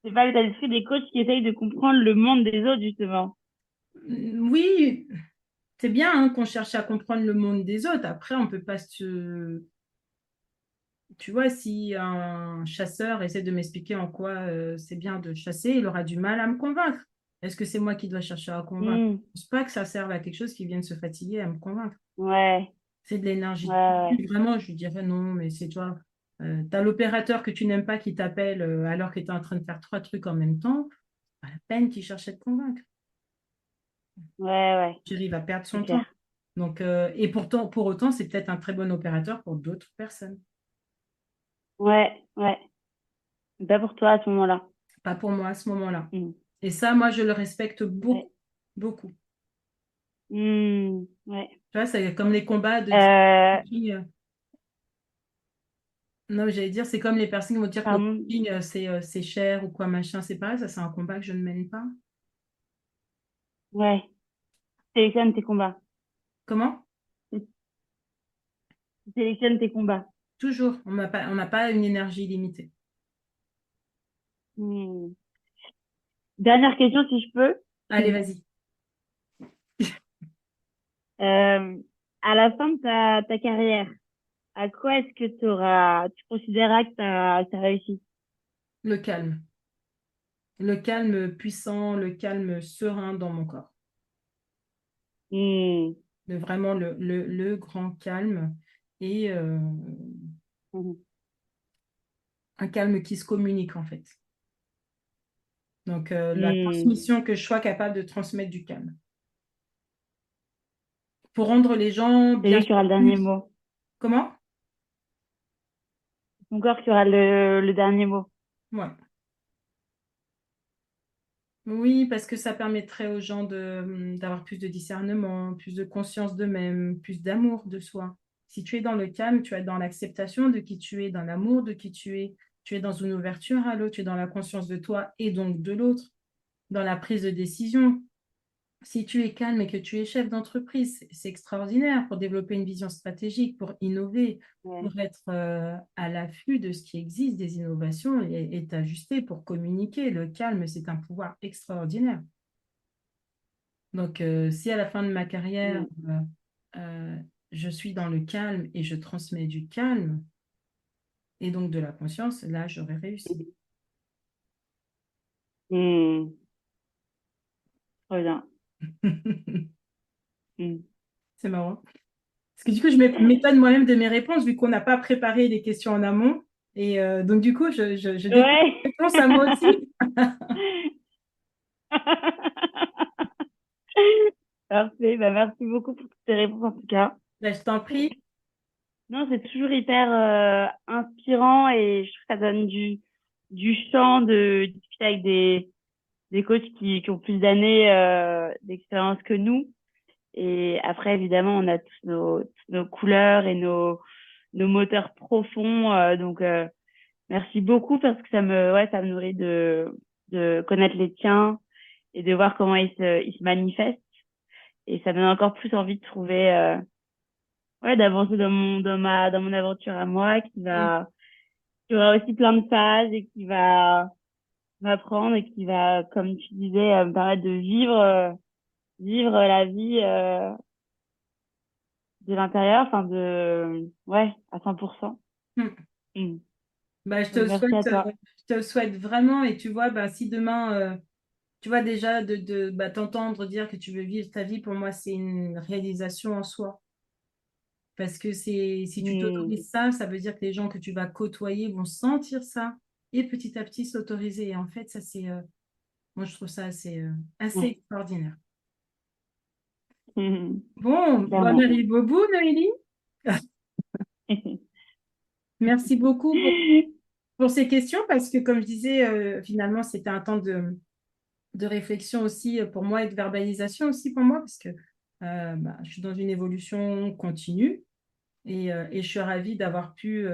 C'est pas l'état d'esprit des coachs qui essayent de comprendre le monde des autres, justement. Oui, c'est bien hein, qu'on cherche à comprendre le monde des autres. Après, on ne peut pas se... Tu vois, si un chasseur essaie de m'expliquer en quoi c'est bien de chasser, il aura du mal à me convaincre. Est-ce que c'est moi qui dois chercher à convaincre? Hmm. Je ne pense pas que ça serve à quelque chose qui vienne se fatiguer à me convaincre. Ouais. C'est de l'énergie. Ouais. Vraiment, je lui dirais non, mais c'est toi. Tu as l'opérateur que tu n'aimes pas qui t'appelle alors que tu es en train de faire trois trucs en même temps. Pas la peine qu'il cherche à te convaincre. Ouais. Ouais. Il va perdre C'est son temps. clair. Donc, et pourtant, pour autant, c'est peut-être un très bon opérateur pour d'autres personnes. Ouais. Ouais. Pas pour toi à ce moment-là. Pas pour moi à ce moment-là. Hmm. Et ça, moi, je le respecte Ouais. beaucoup, beaucoup. Hmm. Ouais. Tu vois, c'est comme les combats de Euh, coaching. Non, j'allais dire, c'est comme les personnes qui vont dire que le pardon. coaching, c'est cher ou quoi, machin. C'est pareil, ça, c'est un combat que je ne mène pas. Ouais. Sélectionne tes combats. Comment? Sélectionne tes combats. Toujours. On n'a pas une énergie limitée. Hmm. Dernière question, si je peux. Allez, vas-y. À la fin de ta carrière, à quoi est-ce que tu considéreras que t'as réussi? Le calme. Le calme puissant, le calme serein dans mon corps. Hmm. Vraiment le grand calme et Mhm. un calme qui se communique en fait. Donc, la Hmm. transmission que je sois capable de transmettre du calme. Pour rendre les gens C'est bien lui qui aura le dernier plus. mot. Comment? Ton corps qui aura le dernier mot. Ouais. Oui, parce que ça permettrait aux gens d'avoir plus de discernement, plus de conscience d'eux-mêmes, plus d'amour de soi. Si tu es dans le calme, tu es dans l'acceptation de qui tu es, dans l'amour de qui tu es dans une ouverture à l'autre, tu es dans la conscience de toi et donc de l'autre, dans la prise de décision. Si tu es calme et que tu es chef d'entreprise, c'est extraordinaire pour développer une vision stratégique, pour innover, Ouais. pour être à l'affût de ce qui existe, des innovations et t'ajuster pour communiquer. Le calme, c'est un pouvoir extraordinaire. Donc, si à la fin de ma carrière, Hmm. euh, je suis dans le calme et je transmets du calme et donc de la conscience, là, j'aurais réussi. Hmm. Très bien. Hmm. C'est marrant. Parce que du coup, je m'étonne moi-même de mes réponses, vu qu'on n'a pas préparé les questions en amont. Et donc, du coup, je découvre Ouais. les réponses à moi aussi. Parfait. Bah, merci beaucoup pour toutes tes réponses en tout cas. Là, je t'en prie. Non, c'est toujours hyper inspirant et je trouve que ça donne du champ de discuter avec des coachs qui ont plus d'années d'expérience que nous. Et après, évidemment, on a toutes nos couleurs et nos moteurs profonds. Donc, merci beaucoup parce que ça me nourrit de connaître les tiens et de voir comment ils se manifestent. Et ça me donne encore plus envie de trouver, d'avancer dans mon aventure à moi Mm. qui aura aussi plein de phases et qui va m'apprendre et qui va, comme tu disais, me permettre de vivre la vie, de l'intérieur, ouais, à 100%. Mm. Mm. Bah, Donc, merci à toi. je te le souhaite vraiment. Et tu vois, bah, si demain, tu vois déjà bah, t'entendre dire que tu veux vivre ta vie, pour moi, c'est une réalisation en soi. Parce que si tu Mm. t'autorises ça, ça veut dire que les gens que tu vas côtoyer vont sentir ça et petit à petit s'autoriser. Et en fait, ça, moi, je trouve ça assez Ouais. extraordinaire. Bon, on Clairement. arrive au bout, Noélie. Merci beaucoup pour ces questions parce que, comme je disais, finalement, c'était un temps de réflexion aussi pour moi et de verbalisation aussi pour moi parce que je suis dans une évolution continue et je suis ravie d'avoir pu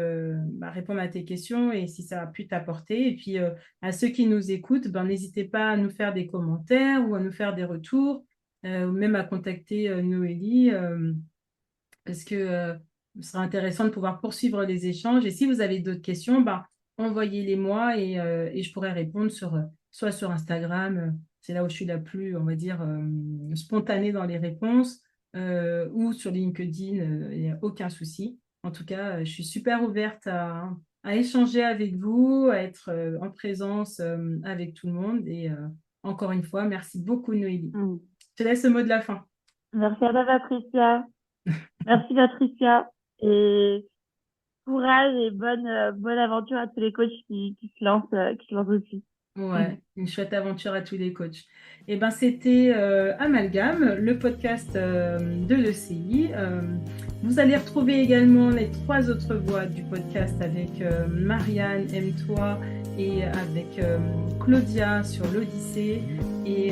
répondre à tes questions et si ça a pu t'apporter. Et puis, à ceux qui nous écoutent, n'hésitez pas à nous faire des commentaires ou à nous faire des retours ou même à contacter Noélie. Parce que ce sera intéressant de pouvoir poursuivre les échanges. Et si vous avez d'autres questions, envoyez-les moi et je pourrai répondre soit sur Instagram, c'est là où je suis la plus, on va dire, spontanée dans les réponses, ou sur LinkedIn, il n'y a aucun souci. En tout cas, je suis super ouverte à échanger avec vous, à être en présence avec tout le monde. Et encore une fois, merci beaucoup, Noélie. Mm. Je te laisse le mot de la fin. Merci à toi, Patricia. Merci, Patricia. Et courage et bonne aventure à tous les coachs qui se lancent aussi. Ouais, une chouette aventure à tous les coachs. Et c'était Amalgame, le podcast de l'ECI. Vous allez retrouver également les 3 autres voix du podcast avec Marianne, Aime-toi et avec Claudia sur l'Odyssée et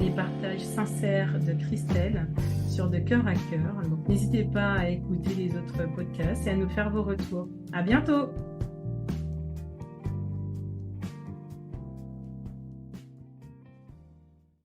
les partages sincères de Christelle sur De Cœur à Cœur. Donc n'hésitez pas à écouter les autres podcasts et à nous faire vos retours. À bientôt!